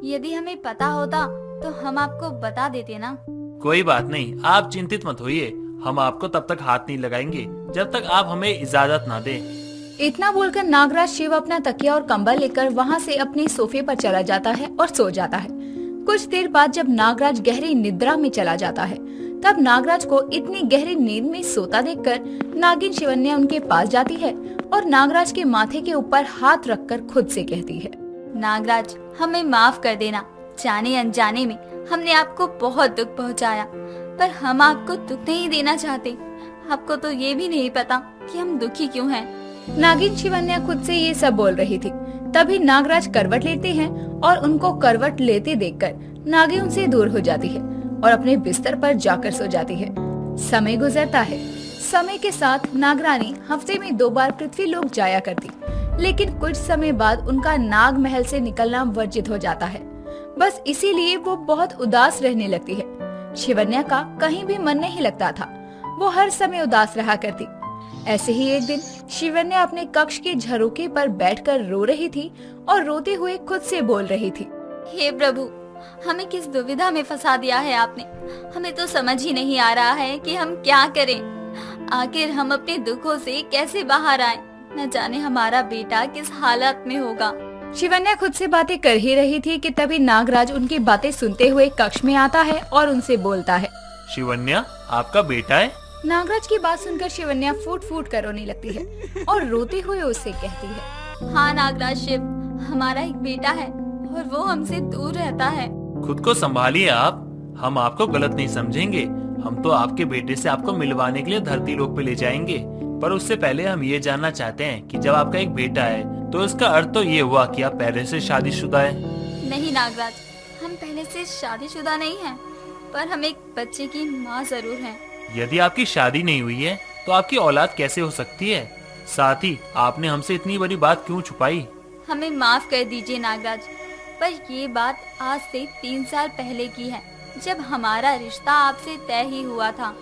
यदि हमें पता होता तो हम आपको बता देते ना। कोई बात नहीं, आप चिंतित मत होइए। हम आपको तब तक हाथ नहीं लगाएंगे जब तक आप हमें इजाजत ना दें। इतना बोलकर नागराज शिव अपना तकिया और कंबल लेकर वहाँ से अपने सोफे पर चला जाता है और सो जाता है। कुछ देर बाद जब नागराज गहरी निद्रा में चला जाता है तब नागराज को इतनी गहरी नींद में सोता देखकर नागिन शिवन्या उनके पास जाती है और नागराज के माथे के ऊपर हाथ रखकर खुद से कहती है, नागराज, हमें माफ कर देना। जाने अनजाने में हमने आपको बहुत दुख पहुंचाया, पर हम आपको दुख नहीं देना चाहते। आपको तो ये भी नहीं पता कि हम दुखी क्यों हैं। नागिन शिवन्या खुद से ये सब बोल रही थी। तभी नागराज करवट लेते हैं और उनको करवट लेते देखकर नागिन उनसे दूर हो जाती है और अपने बिस्तर पर जाकर सो जाती है। समय गुजरता है। समय के साथ नागरानी हफ्ते में 2 बार पृथ्वी लोक जाया करती, लेकिन कुछ समय बाद उनका नाग महल से निकलना वर्जित हो जाता है। बस इसीलिए वो बहुत उदास रहने लगती है। शिवन्या का कहीं भी मन नहीं लगता था। वो हर समय उदास रहा करती। ऐसे ही एक दिन शिवन्या अपने कक्ष के झरोखे पर बैठकर रो रही थी और रोते हुए खुद से बोल रही थी, हे प्रभु, हमें किस दुविधा में फंसा दिया है आपने। हमें तो समझ ही नहीं आ रहा है कि हम क्या करें। आखिर हम अपने दुखों से कैसे बाहर आएं। न जाने हमारा बेटा किस हालत में होगा। शिवन्या खुद से बातें कर ही रही थी कि तभी नागराज उनकी बातें सुनते हुए कक्ष में आता है और उनसे बोलता है, शिवन्या, आपका बेटा है? नागराज की बात सुनकर शिवन्या फूट फूट कर रोने लगती है और रोते हुए उससे कहती है, हाँ नागराज शिव, हमारा एक बेटा है और वो हमसे दूर रहता है। खुद को संभालिए आप। हम आपको गलत नहीं समझेंगे। हम तो आपके बेटे से आपको मिलवाने के लिए धरती लोक पे ले जाएंगे, पर उससे पहले हम ये जानना चाहते हैं कि जब आपका एक बेटा है तो इसका अर्थ तो ये हुआ कि आप पहले से शादीशुदा है? नहीं नागराज, हम पहले से शादीशुदा नहीं हैं, पर हम एक बच्चे की माँ जरूर हैं। यदि आपकी शादी नहीं हुई है तो आपकी औलाद कैसे हो सकती है? साथ ही आपने हमसे इतनी बड़ी बात क्यों छुपाई? हमें माफ कर दीजिए नागराज, पर ये बात आज से 3 साल पहले की है, जब हमारा रिश्ता आपसे तय ही हुआ था।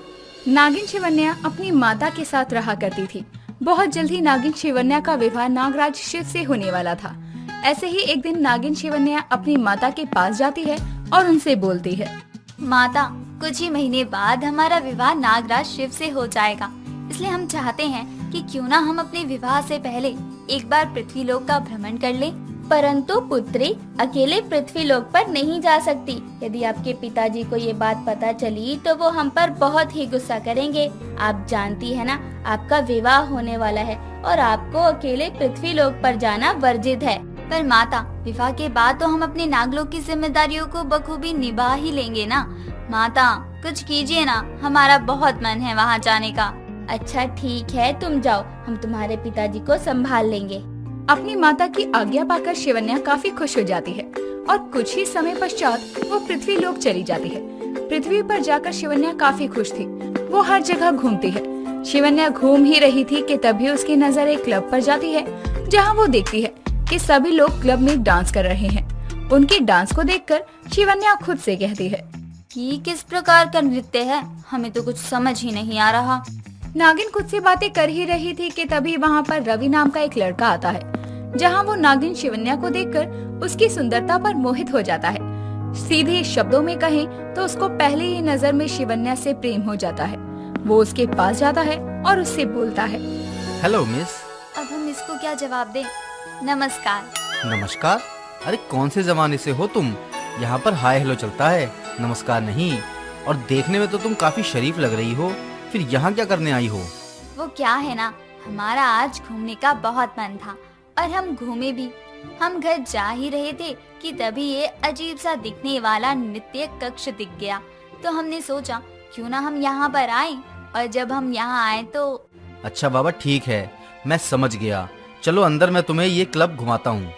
नागिन शिवन्या अपनी माता के साथ रहा करती थी। बहुत जल्द ही नागिन शिवन्या का विवाह नागराज शिव से होने वाला था। ऐसे ही एक दिन नागिन शिवन्या अपनी माता के पास जाती है और उनसे बोलती है, माता, कुछ ही महीने बाद हमारा विवाह नागराज शिव से हो जाएगा, इसलिए हम चाहते हैं कि क्यों ना हम अपने विवाह से पहले एक बार पृथ्वी लोक का भ्रमण कर लें। परंतु पुत्री, अकेले पृथ्वी लोक पर नहीं जा सकती। यदि आपके पिताजी को ये बात पता चली तो वो हम पर बहुत ही गुस्सा करेंगे। आप जानती है ना, आपका विवाह होने वाला है और आपको अकेले पृथ्वी लोक पर जाना वर्जित है। पर माता, विवाह के बाद तो हम अपने नागलोक की जिम्मेदारियों को बखूबी निभा ही लेंगे ना। माता, कुछ कीजिए ना, हमारा बहुत मन है वहाँ जाने का। अच्छा ठीक है, तुम जाओ, हम तुम्हारे पिताजी को संभाल लेंगे। अपनी माता की आज्ञा पाकर शिवन्या काफी खुश हो जाती है और कुछ ही समय पश्चात वो पृथ्वी लोक चली जाती है। पृथ्वी पर जाकर शिवन्या काफी खुश थी। वो हर जगह घूमती है। शिवन्या घूम ही रही थी कि तभी उसकी नजर एक क्लब पर जाती है, जहाँ वो देखती है कि सभी लोग क्लब में डांस कर रहे हैं। उनके डांस को देखकर शिवन्या खुद से कहती है, ये किस प्रकार का नृत्य है, हमें तो कुछ समझ ही नहीं आ रहा। नागिन खुद से बातें कर ही रही थी कि तभी वहाँ पर रवि नाम का एक लड़का आता है, जहाँ वो नागिन शिवन्या को देखकर उसकी सुंदरता पर मोहित हो जाता है। सीधे शब्दों में कहें तो उसको पहले ही नजर में शिवन्या से प्रेम हो जाता है। वो उसके पास जाता है और उससे बोलता है, हेलो मिस। अब हम इसको क्या जवाब दें? नमस्कार। नमस्कार? अरे कौन से जमाने से हो तुम? यहाँ पर हाय हेलो चलता है, नमस्कार नहीं। और देखने में तो तुम काफी शरीफ लग रही हो, फिर यहाँ क्या करने आई हो? वो क्या है ना, हमारा आज घूमने का बहुत मन था और हम घूमे भी। हम घर जा ही रहे थे कि तभी ये अजीब सा दिखने वाला नृत्य कक्ष दिख गया, तो हमने सोचा क्यों ना हम यहाँ पर आएं। और जब हम यहाँ आए तो अच्छा बाबा, ठीक है, मैं समझ गया। चलो अंदर, मैं तुम्हें ये क्लब घुमाता हूँ।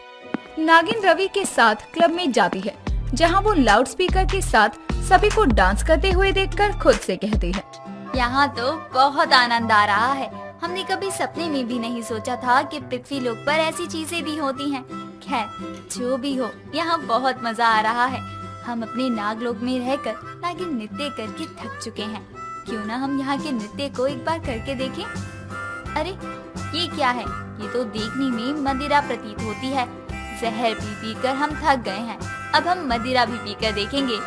नागिन रवि के साथ क्लब में जाती है, जहाँ वो लाउड स्पीकर के साथ सभी को डांस करते हुए देखकर खुद से कहती है, यहाँ तो बहुत आनंद आ रहा है। हमने कभी सपने में भी नहीं सोचा था कि पृथ्वी लोक पर ऐसी चीजें भी होती हैं। खैर, जो भी हो, यहाँ बहुत मजा आ रहा है। हम अपने नागलोक में रहकर नागिन नृत्य करके थक चुके हैं। क्यों ना हम यहाँ के नृत्य को एक बार करके देखें? अरे ये क्या है? ये तो देखने में मदिरा प्रतीत होती है। जहर पी कर हम थक गए हैं, अब हम मदिरा भी पीकर देखेंगे।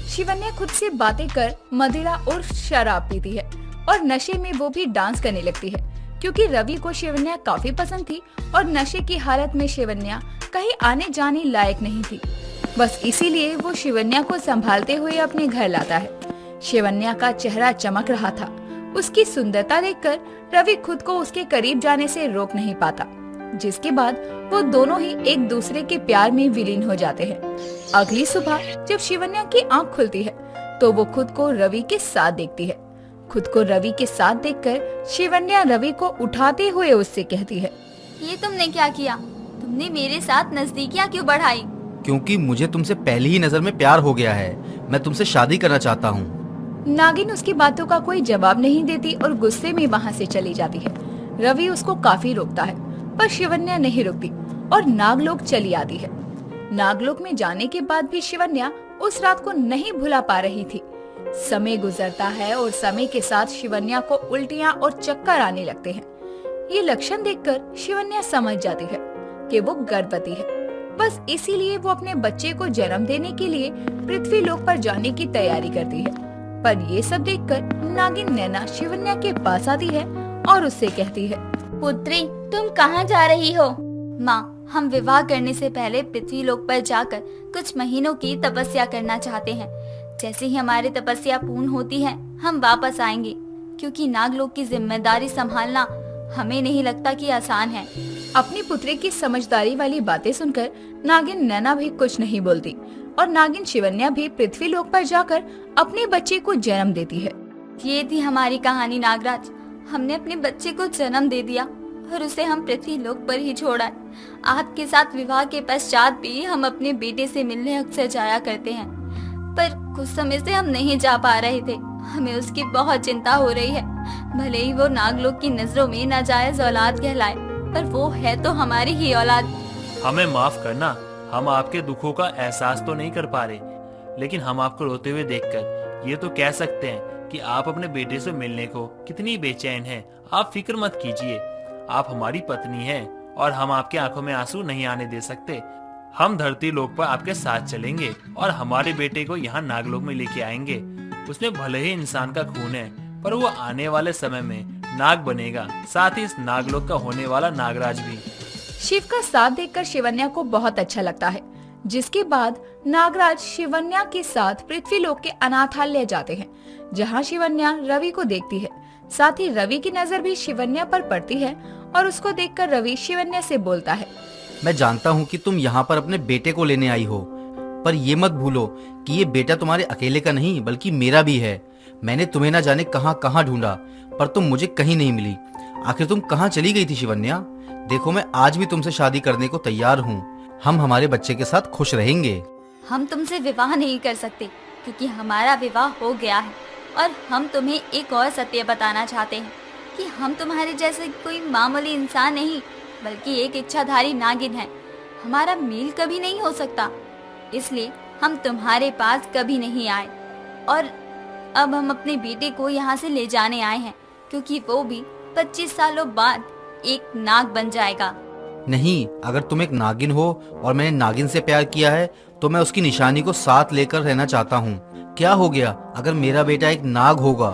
शिवन्या खुद से बातें कर मदिरा और शराब पीती है और नशे में वो भी डांस करने लगती है, क्योंकि रवि को शिवन्या काफी पसंद थी और नशे की हालत में शिवन्या कहीं आने जाने लायक नहीं थी। बस इसीलिए वो शिवन्या को संभालते हुए अपने घर लाता है। शिवन्या का चेहरा चमक रहा था। उसकी सुंदरता देखकर रवि खुद को उसके करीब जाने से रोक नहीं पाता, जिसके बाद वो दोनों ही एक दूसरे के प्यार में विलीन हो जाते हैं। अगली सुबह जब शिवन्या की आंख खुलती है तो वो खुद को रवि के साथ देखती है। खुद को रवि के साथ देखकर शिवन्या रवि को उठाते हुए उससे कहती है, ये तुमने क्या किया? तुमने मेरे साथ नजदीकियाँ क्यों बढ़ाई? क्योंकि मुझे तुमसे पहली ही नजर में प्यार हो गया है। मैं तुमसे शादी करना चाहता हूँ। नागिन उसकी बातों का कोई जवाब नहीं देती और गुस्से में वहाँ से चली जाती है। रवि उसको काफी रोकता है, पर शिवन्या नहीं रुकती और नागलोक चली आती है। नागलोक में जाने के बाद भी शिवन्या उस रात को नहीं भुला पा रही थी। समय गुजरता है और समय के साथ शिवन्या को उल्टियाँ और चक्कर आने लगते हैं। ये लक्षण देखकर शिवन्या समझ जाती है कि वो गर्भवती है। बस इसीलिए वो अपने बच्चे को जन्म देने के लिए पृथ्वी लोक पर जाने की तैयारी करती है। पर ये सब देखकर नागिन नैना शिवन्या के पास आती है और उससे कहती है, पुत्री, तुम कहाँ जा रही हो? माँ, हम विवाह करने से पहले पृथ्वी लोक पर जाकर कुछ महीनों की तपस्या करना चाहते हैं। जैसे ही हमारी तपस्या पूर्ण होती है, हम वापस आएंगे, क्योंकि नागलोक की जिम्मेदारी संभालना हमें नहीं लगता कि आसान है। अपनी पुत्री की समझदारी वाली बातें सुनकर नागिन नैना भी कुछ नहीं बोलती और नागिन शिवन्या भी पृथ्वी लोक पर जाकर अपने बच्चे को जन्म देती है। ये थी हमारी कहानी नागराज। हमने अपने बच्चे को जन्म दे दिया और उसे हम पृथ्वी लोक पर ही छोड़ा। आपके साथ विवाह के पश्चात भी हम अपने बेटे से मिलने अक्सर जाया करते हैं, पर कुछ समय से हम नहीं जा पा रहे थे। हमें उसकी बहुत चिंता हो रही है। भले ही वो नागलोक की नजरों में नाजायज औलाद कहलाए, पर वो है तो हमारी ही औलाद। हमें माफ करना, हम आपके दुखों का एहसास तो नहीं कर पा रहे, लेकिन हम आपको रोते हुए देखकर ये तो कह सकते हैं कि आप अपने बेटे से मिलने को कितनी बेचैन हैं। आप फिक्र मत कीजिए, आप हमारी पत्नी हैं और हम आपके आंखों में आंसू नहीं आने दे सकते। हम धरती लोक पर आपके साथ चलेंगे और हमारे बेटे को यहाँ नागलोक में लेके आएंगे। उसमें भले ही इंसान का खून है, पर वो आने वाले समय में नाग बनेगा, साथ ही इस नागलोक का होने वाला नागराज भी। शिव का साथ देखकर शिवन्या को बहुत अच्छा लगता है, जिसके बाद नागराज शिवन्या के साथ पृथ्वी लोक के अनाथालय जाते हैं, जहाँ शिवन्या रवि को देखती है। साथ ही रवि की नजर भी शिवन्या पर पड़ती है और उसको देखकर रवि शिवन्या से बोलता है, मैं जानता हूँ कि तुम यहाँ पर अपने बेटे को लेने आई हो, पर ये मत भूलो कि ये बेटा तुम्हारे अकेले का नहीं बल्कि मेरा भी है। मैंने तुम्हें ना जाने कहाँ कहाँ ढूंढा, पर तुम मुझे कहीं नहीं मिली। आखिर तुम कहाँ चली गई थी शिवन्या? देखो, मैं आज भी तुमसे शादी करने को तैयार हूँ। हम हमारे बच्चे के साथ खुश रहेंगे। हम तुमसे विवाह नहीं कर सकते, क्योंकि हमारा विवाह हो गया है। और हम तुम्हें एक और सत्य बताना चाहते हैं कि हम तुम्हारे जैसे कोई मामूली इंसान नहीं, बल्कि एक इच्छाधारी नागिन है। हमारा मेल कभी नहीं हो सकता, इसलिए हम तुम्हारे पास कभी नहीं आए। और अब हम अपने बेटे को यहाँ से ले जाने आए हैं, क्योंकि वो भी 25 सालों बाद एक नाग बन जाएगा। नहीं, अगर तुम एक नागिन हो और मैंने नागिन से प्यार किया है, तो मैं उसकी निशानी को साथ लेकर रहना चाहता हूँ। क्या हो गया अगर मेरा बेटा एक नाग होगा,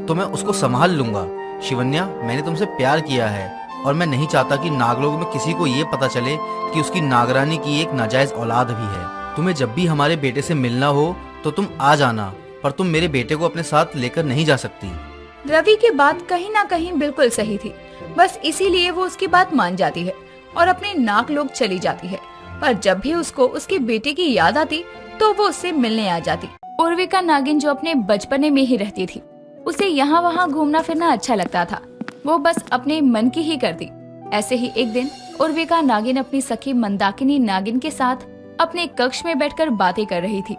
तो मैं उसको संभाल लूंगा। शिवन्या, मैंने तुमसे प्यार किया है और मैं नहीं चाहता कि नागलोक में किसी को ये पता चले कि उसकी नागरानी की एक नाजायज औलाद भी है। तुम्हें जब भी हमारे बेटे से मिलना हो तो तुम आ जाना, पर तुम मेरे बेटे को अपने साथ लेकर नहीं जा सकती। रवि की बात कहीं ना कहीं बिल्कुल सही थी, बस इसीलिए वो उसकी बात मान जाती है और अपने नागलोक चली जाती है। पर जब भी उसको उसके बेटे की याद आती तो वो उससे मिलने आ जाती। उर्विका नागिन जो अपने बचपने में ही रहती थी, उसे यहाँ वहाँ घूमना फिरना अच्छा लगता था। वो बस अपने मन की ही करती। ऐसे ही एक दिन उर्विका नागिन अपनी सखी मंदाकिनी नागिन के साथ अपने कक्ष में बैठकर बातें कर रही थी।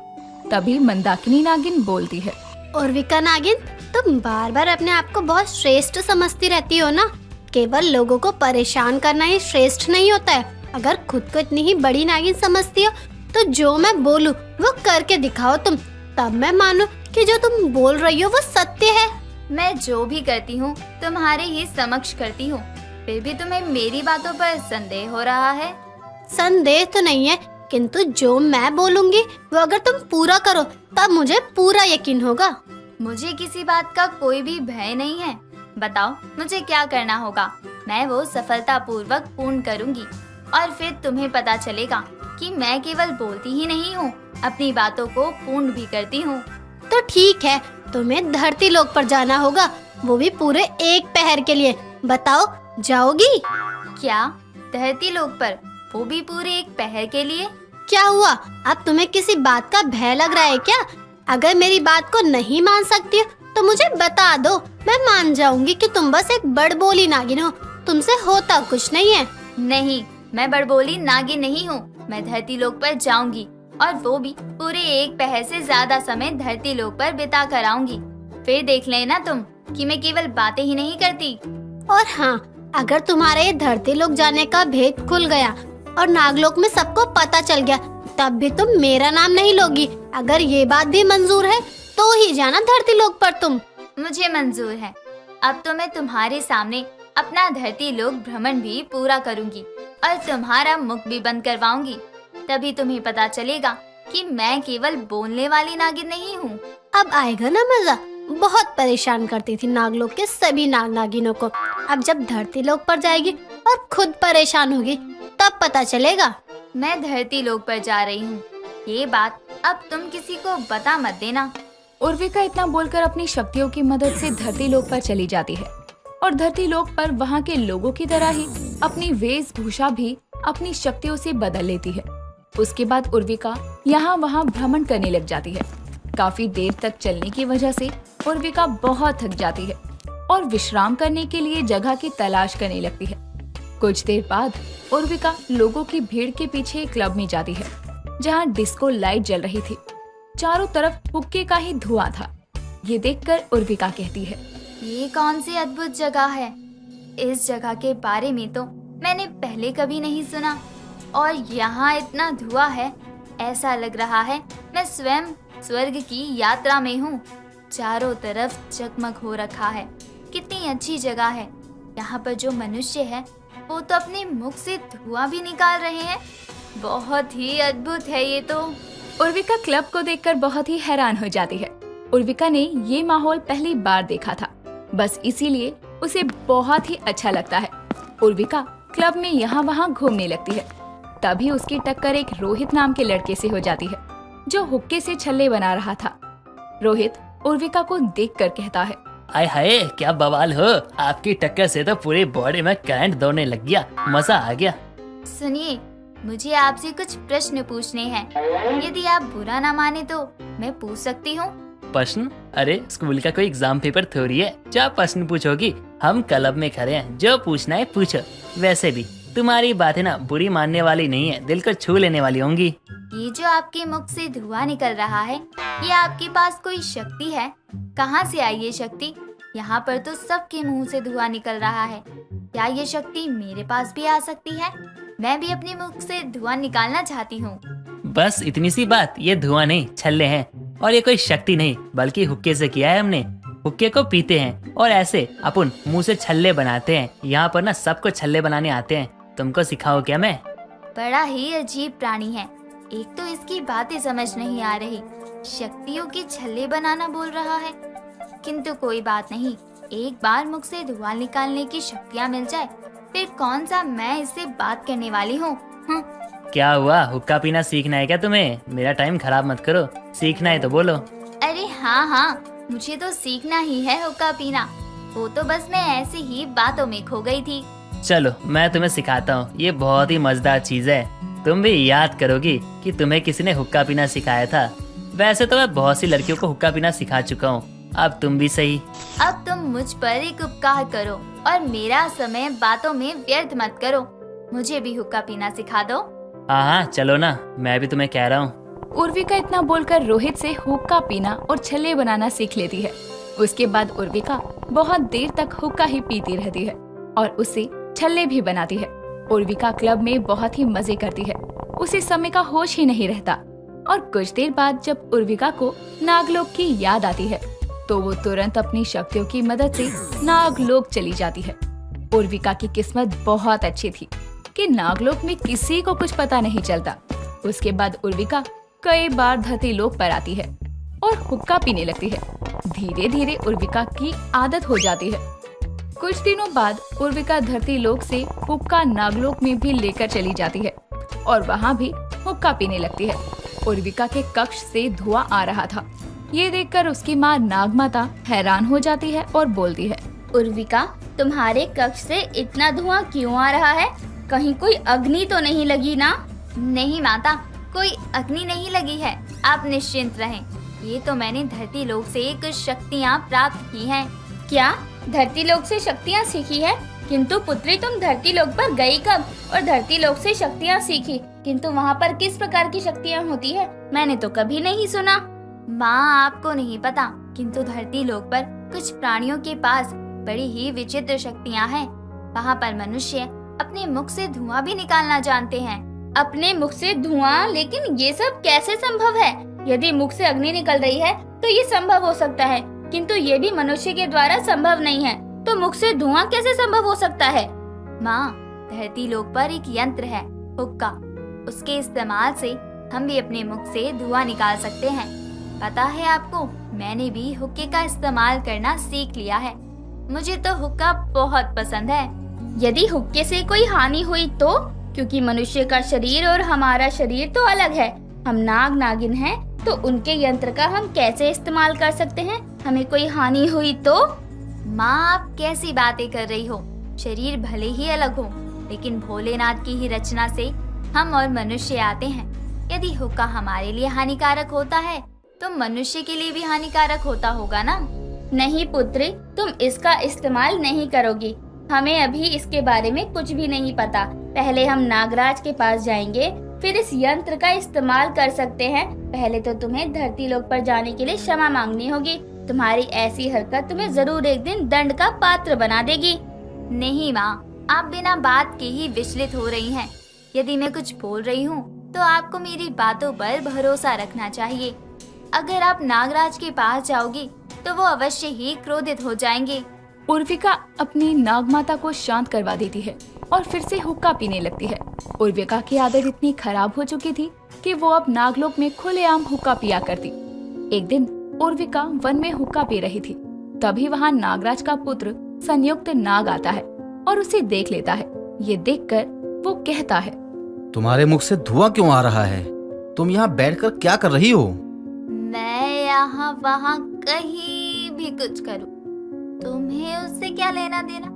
तभी मंदाकिनी नागिन बोलती है, उर्विका नागिन, तुम बार बार अपने आप को बहुत श्रेष्ठ समझती रहती हो ना। केवल लोगों को परेशान करना ही श्रेष्ठ नहीं होता है। अगर खुद को इतनी ही बड़ी नागिन समझती हो तो जो मैं बोलूं वो करके दिखाओ तुम, तब मैं मानूं कि जो तुम बोल रही हो वो सत्य है। मैं जो भी करती हूँ तुम्हारे ही समक्ष करती हूँ, फिर भी तुम्हें मेरी बातों पर संदेह हो रहा है। संदेह तो नहीं है, किंतु जो मैं बोलूंगी वो अगर तुम पूरा करो तब मुझे पूरा यकीन होगा। मुझे किसी बात का कोई भी भय नहीं है। बताओ मुझे क्या करना होगा, मैं वो सफलतापूर्वक पूर्ण करूंगी और फिर तुम्हें पता चलेगा कि मैं केवल बोलती ही नहीं हूँ, अपनी बातों को पूर्ण भी करती हूँ। तो ठीक है, तुम्हें धरती लोक पर जाना होगा, वो भी पूरे 1 पहर के लिए। बताओ, जाओगी? क्या धरती लोक पर, वो भी पूरे 1 पहर के लिए? क्या हुआ, अब तुम्हें किसी बात का भय लग रहा है क्या? अगर मेरी बात को नहीं मान सकती हो तो मुझे बता दो, मैं मान जाऊंगी कि तुम बस एक बड़बोली नागिन हो, तुमसे होता कुछ नहीं है। नहीं, मैं बड़बोली नागिन नहीं हूँ। मैं धरती लोक पर जाऊंगी और वो भी पूरे 1 पहर से ज्यादा समय धरती लोक पर बिता कर आऊंगी। फिर देख लेना तुम कि मैं केवल बातें ही नहीं करती। और हाँ, अगर तुम्हारे ये धरती लोक जाने का भेद खुल गया और नागलोक में सबको पता चल गया, तब भी तुम मेरा नाम नहीं लोगी। अगर ये बात भी मंजूर है तो ही जाना धरती लोक पर तुम। मुझे मंजूर है। अब तो मैं तुम्हारे सामने अपना धरती लोक भ्रमण भी पूरा करूंगी और तुम्हारा मुख भी बंद करवाऊंगी। तभी तुम्हें पता चलेगा कि मैं केवल बोलने वाली नागिन नहीं हूँ। अब आएगा ना मजा। बहुत परेशान करती थी नागलोक के सभी नाग नागिनों को। अब जब धरती लोक पर जाएगी और खुद परेशान होगी, तब पता चलेगा। मैं धरती लोक पर जा रही हूँ, ये बात अब तुम किसी को बता मत देना। उर्विका इतना बोलकर अपनी शक्तियों की मदद से धरती लोक पर चली जाती है और धरती लोक पर वहाँ के लोगों की तरह ही अपनी वेशभूषा भी अपनी शक्तियों से बदल लेती है। उसके बाद उर्विका यहाँ वहाँ भ्रमण करने लग जाती है। काफी देर तक चलने की वजह से उर्विका बहुत थक जाती है और विश्राम करने के लिए जगह की तलाश करने लगती है। कुछ देर बाद उर्विका लोगों की भीड़ के पीछे एक क्लब में जाती है, जहाँ डिस्को लाइट जल रही थी। चारों तरफ हुक्के का ही धुआं था। ये देखकर उर्विका कहती है, ये कौन सी अद्भुत जगह है। इस जगह के बारे में तो मैंने पहले कभी नहीं सुना और यहाँ इतना धुआं है, ऐसा लग रहा है मैं स्वयं स्वर्ग की यात्रा में हूँ। चारों तरफ जगमग हो रखा है। कितनी अच्छी जगह है। यहाँ पर जो मनुष्य है वो तो अपने मुख से धुआं भी निकाल रहे हैं। बहुत ही अद्भुत है ये तो। उर्विका क्लब को देखकर बहुत ही हैरान हो जाती है। उर्विका ने ये माहौल पहली बार देखा था, बस इसीलिए उसे बहुत ही अच्छा लगता है। उर्विका क्लब में यहाँ वहाँ घूमने लगती है। तभी उसकी टक्कर एक रोहित नाम के लड़के से हो जाती है, जो हुक्के से छल्ले बना रहा था। रोहित उर्विका को देखकर कहता है, आय हाय, क्या बवाल हो। आपकी टक्कर से तो पूरी बॉडी में करंट दौड़ने लग गया, मजा आ गया। सुनिए, मुझे आपसे कुछ प्रश्न पूछने हैं। यदि आप बुरा ना माने तो मैं पूछ सकती हूँ? प्रश्न? अरे स्कूल का कोई एग्जाम पेपर थोड़ी है जो आप प्रश्न पूछोगी। हम क्लब में खड़े हैं, जो पूछना है पूछो। वैसे भी तुम्हारी बातें ना बुरी मानने वाली नहीं है, दिल को छू लेने वाली होंगी। ये जो आपके मुख से धुआं निकल रहा है, ये आपके पास कोई शक्ति है? कहाँ से आई ये शक्ति? यहाँ पर तो सबके मुंह से धुआं निकल रहा है। क्या ये शक्ति मेरे पास भी आ सकती है? मैं भी अपने मुख से धुआं निकालना चाहती हूँ। बस इतनी सी बात। ये धुआं नहीं, छल्ले हैं। और ये कोई शक्ति नहीं, बल्कि हुक्के से किया है हमने। हुक्के को पीते हैं और ऐसे अपन मुंह से छल्ले बनाते हैं। यहाँ पर ना सबको छल्ले बनाने आते हैं। तुमको सिखाओ क्या मैं? बड़ा ही अजीब प्राणी है। एक तो इसकी बातें समझ नहीं आ रही, शक्तियों के छल्ले बनाना बोल रहा है। किंतु कोई बात नहीं, एक बार मुख से धुआं निकालने की शक्तियाँ मिल जाए, फिर कौन सा मैं इससे बात करने वाली हूँ। क्या हुआ, हुक्का पीना सीखना है क्या तुम्हें? मेरा टाइम खराब मत करो, सीखना है तो बोलो। अरे हाँ, मुझे तो सीखना ही है हुक्का पीना। वो तो बस मैं ऐसे ही बातों में खो गई थी। चलो मैं तुम्हें सिखाता हूँ। ये बहुत ही मजेदार चीज है। तुम भी याद करोगी कि तुम्हें किसी ने हुक्का पीना सिखाया था। वैसे तो मैं बहुत सी लड़कियों को हुक्का पीना सिखा चुका हूँ, अब तुम भी सही। अब तुम मुझ पर एक उपकार करो और मेरा समय बातों में व्यर्थ मत करो। मुझे भी हुक्का पीना सिखा दो। हाँ, चलो ना, मैं भी तुम्हें कह रहा हूँ। उर्विका इतना बोलकर रोहित से हुक्का पीना और छल्ले बनाना सीख लेती है। उसके बाद उर्विका बहुत देर तक हुक्का ही पीती रहती है और उससे छल्ले भी बनाती है। उर्विका क्लब में बहुत ही मजे करती है। उसे समय का होश ही नहीं रहता। और कुछ देर बाद जब उर्विका को नागलोक की याद आती है, तो वो तुरंत अपनी शक्तियों की मदद से नागलोक चली जाती है। उर्विका की किस्मत बहुत अच्छी थी कि नागलोक में किसी को कुछ पता नहीं चलता। उसके बाद उर्विका कई बार धरती लोक पर आती है और हुक्का पीने लगती है। धीरे धीरे उर्विका की आदत हो जाती है। कुछ दिनों बाद उर्विका धरती लोक से हुक्का नागलोक में भी लेकर चली जाती है और वहाँ भी हुक्का पीने लगती है। उर्विका के कक्ष से धुआं आ रहा था ये देखकर उसकी माँ नागमाता हैरान हो जाती है और बोलती है, उर्विका, तुम्हारे कक्ष से इतना धुआं क्यों आ रहा है? कहीं कोई अग्नि तो नहीं लगी ना? नहीं माता, कोई अग्नि नहीं लगी है, आप निश्चिंत रहें। ये तो मैंने धरती लोक से कुछ शक्तियाँ प्राप्त की हैं। क्या धरती लोक से शक्तियाँ सीखी है? किंतु पुत्री, तुम धरती लोक पर गई कब और धरती लोक से शक्तियाँ सीखी? किंतु वहाँ पर किस प्रकार की शक्तियाँ होती है? मैंने तो कभी नहीं सुना। माँ, आपको नहीं पता, किंतु धरती लोक पर कुछ प्राणियों के पास बड़ी ही विचित्र शक्तियाँ हैं। वहाँ पर मनुष्य अपने मुख से धुआं भी निकालना जानते हैं। अपने मुख से धुआं? लेकिन ये सब कैसे संभव है? यदि मुख से अग्नि निकल रही है तो ये संभव हो सकता है, किंतु ये भी मनुष्य के द्वारा संभव नहीं है। तो मुख से धुआं कैसे संभव हो सकता है? माँ, धरती लोक पर एक यंत्र है, हुक्का। उसके इस्तेमाल से हम भी अपने मुख से धुआं निकाल सकते हैं। पता है आपको, मैंने भी हुक्के का इस्तेमाल करना सीख लिया है। मुझे तो हुक्का बहुत पसंद है। यदि हुक्के से कोई हानि हुई तो? क्योंकि मनुष्य का शरीर और हमारा शरीर तो अलग है। हम नाग नागिन हैं, तो उनके यंत्र का हम कैसे इस्तेमाल कर सकते हैं? हमें कोई हानि हुई तो? माँ, आप कैसी बातें कर रही हो? शरीर भले ही अलग हो, लेकिन भोलेनाथ की ही रचना से हम और मनुष्य आते हैं। यदि हुक्का हमारे लिए हानिकारक होता है तो मनुष्य के लिए भी हानिकारक होता होगा ना? नहीं पुत्री, तुम इसका इस्तेमाल नहीं करोगी। हमें अभी इसके बारे में कुछ भी नहीं पता। पहले हम नागराज के पास जाएंगे, फिर इस यंत्र का इस्तेमाल कर सकते हैं। पहले तो तुम्हें धरती लोक पर जाने के लिए क्षमा मांगनी होगी। तुम्हारी ऐसी हरकत तुम्हें जरूर एक दिन दंड का पात्र बना देगी। नहीं माँ, आप बिना बात के ही विचलित हो रही हैं। यदि मैं कुछ बोल रही हूँ तो आपको मेरी बातों पर भरोसा रखना चाहिए। अगर आप नागराज के पास जाओगी तो वो अवश्य ही क्रोधित हो जाएंगे। उर्विका अपनी नागमाता को शांत करवा देती है और फिर से हुक्का पीने लगती है। उर्विका की आदत इतनी खराब हो चुकी थी कि वो अब नागलोक में खुलेआम हुक्का पिया करती। एक दिन उर्विका वन में हुक्का पी रही थी, तभी वहाँ नागराज का पुत्र संयुक्त नाग आता है और उसे देख लेता है। ये देखकर वो कहता है, तुम्हारे मुख से धुआं क्यों आ रहा है? तुम यहाँ बैठकर क्या कर रही हो? मैं यहाँ वहाँ कहीं भी कुछ करूँ, तुम्हें उससे क्या लेना देना?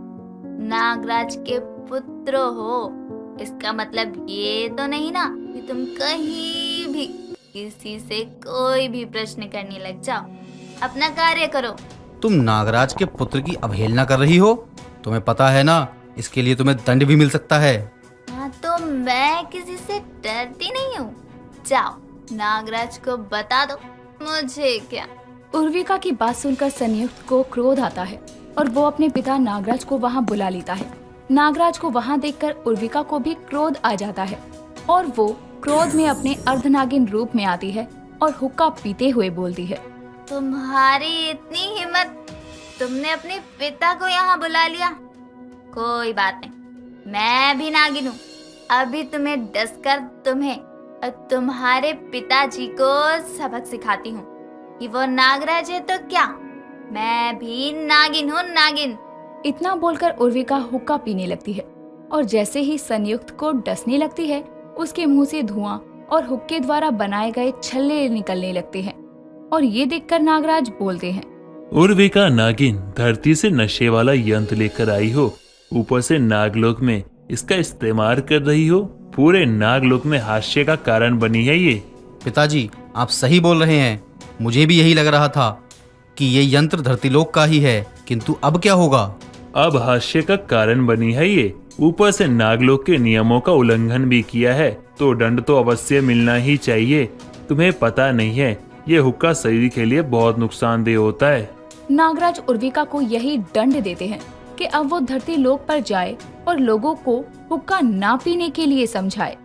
नागराज के पुत्र हो, इसका मतलब ये तो नहीं ना कि तुम कहीं भी किसी से कोई भी प्रश्न करने लग जाओ। अपना कार्य करो। तुम नागराज के पुत्र की अवहेलना कर रही हो? तुम्हें पता है ना, इसके लिए तुम्हें दंड भी मिल सकता है। हाँ, तो मैं किसी से डरती नहीं हूँ। जाओ, नागराज को बता दो, मुझे क्या। उर्विका की बात सुनकर संयुक्त को क्रोध आता है और वो अपने पिता नागराज को वहाँ बुला लेता है। नागराज को वहाँ देखकर उर्विका को भी क्रोध आ जाता है और वो क्रोध में अपने अर्धनागिन रूप में आती है और हुक्का पीते हुए बोलती है, तुम्हारी इतनी हिम्मत, तुमने अपने पिता को यहाँ बुला लिया। कोई बात नहीं, मैं भी नागिन हूँ। अभी तुम्हें डसकर तुम्हें और तुम्हारे पिताजी को सबक सिखाती हूँ कि वो नागराज है तो क्या, मैं भी नागिन हूँ, नागिन। इतना बोलकर उर्विका हुक्का पीने लगती है और जैसे ही संयुक्त को डसने लगती है, उसके मुंह से धुआं और हुक्के द्वारा बनाए गए छल्ले निकलने लगते हैं और ये देखकर नागराज बोलते हैं, उर्विका नागिन, धरती से नशे वाला यंत्र लेकर आई हो, ऊपर से नागलोक में इसका इस्तेमाल कर रही हो। पूरे नागलोक में हास्य का कारण बनी है ये। पिताजी, आप सही बोल रहे हैं। मुझे भी यही लग रहा था कि ये यंत्र धरतीलोक का ही है, किंतु अब क्या होगा? अब हास्य का कारण बनी है ये। ऊपर से नागलोक के नियमों का उल्लंघन भी किया है, तो दंड तो अवश्य मिलना ही चाहिए। तुम्हें पता नहीं है, ये हुक्का शरीर के लिए बहुत नुकसानदेह होता है। नागराज उर्विका को यही दंड देते हैं कि अब वो धरती लोक पर जाए और लोगों को हुक्का ना पीने के लिए समझाए।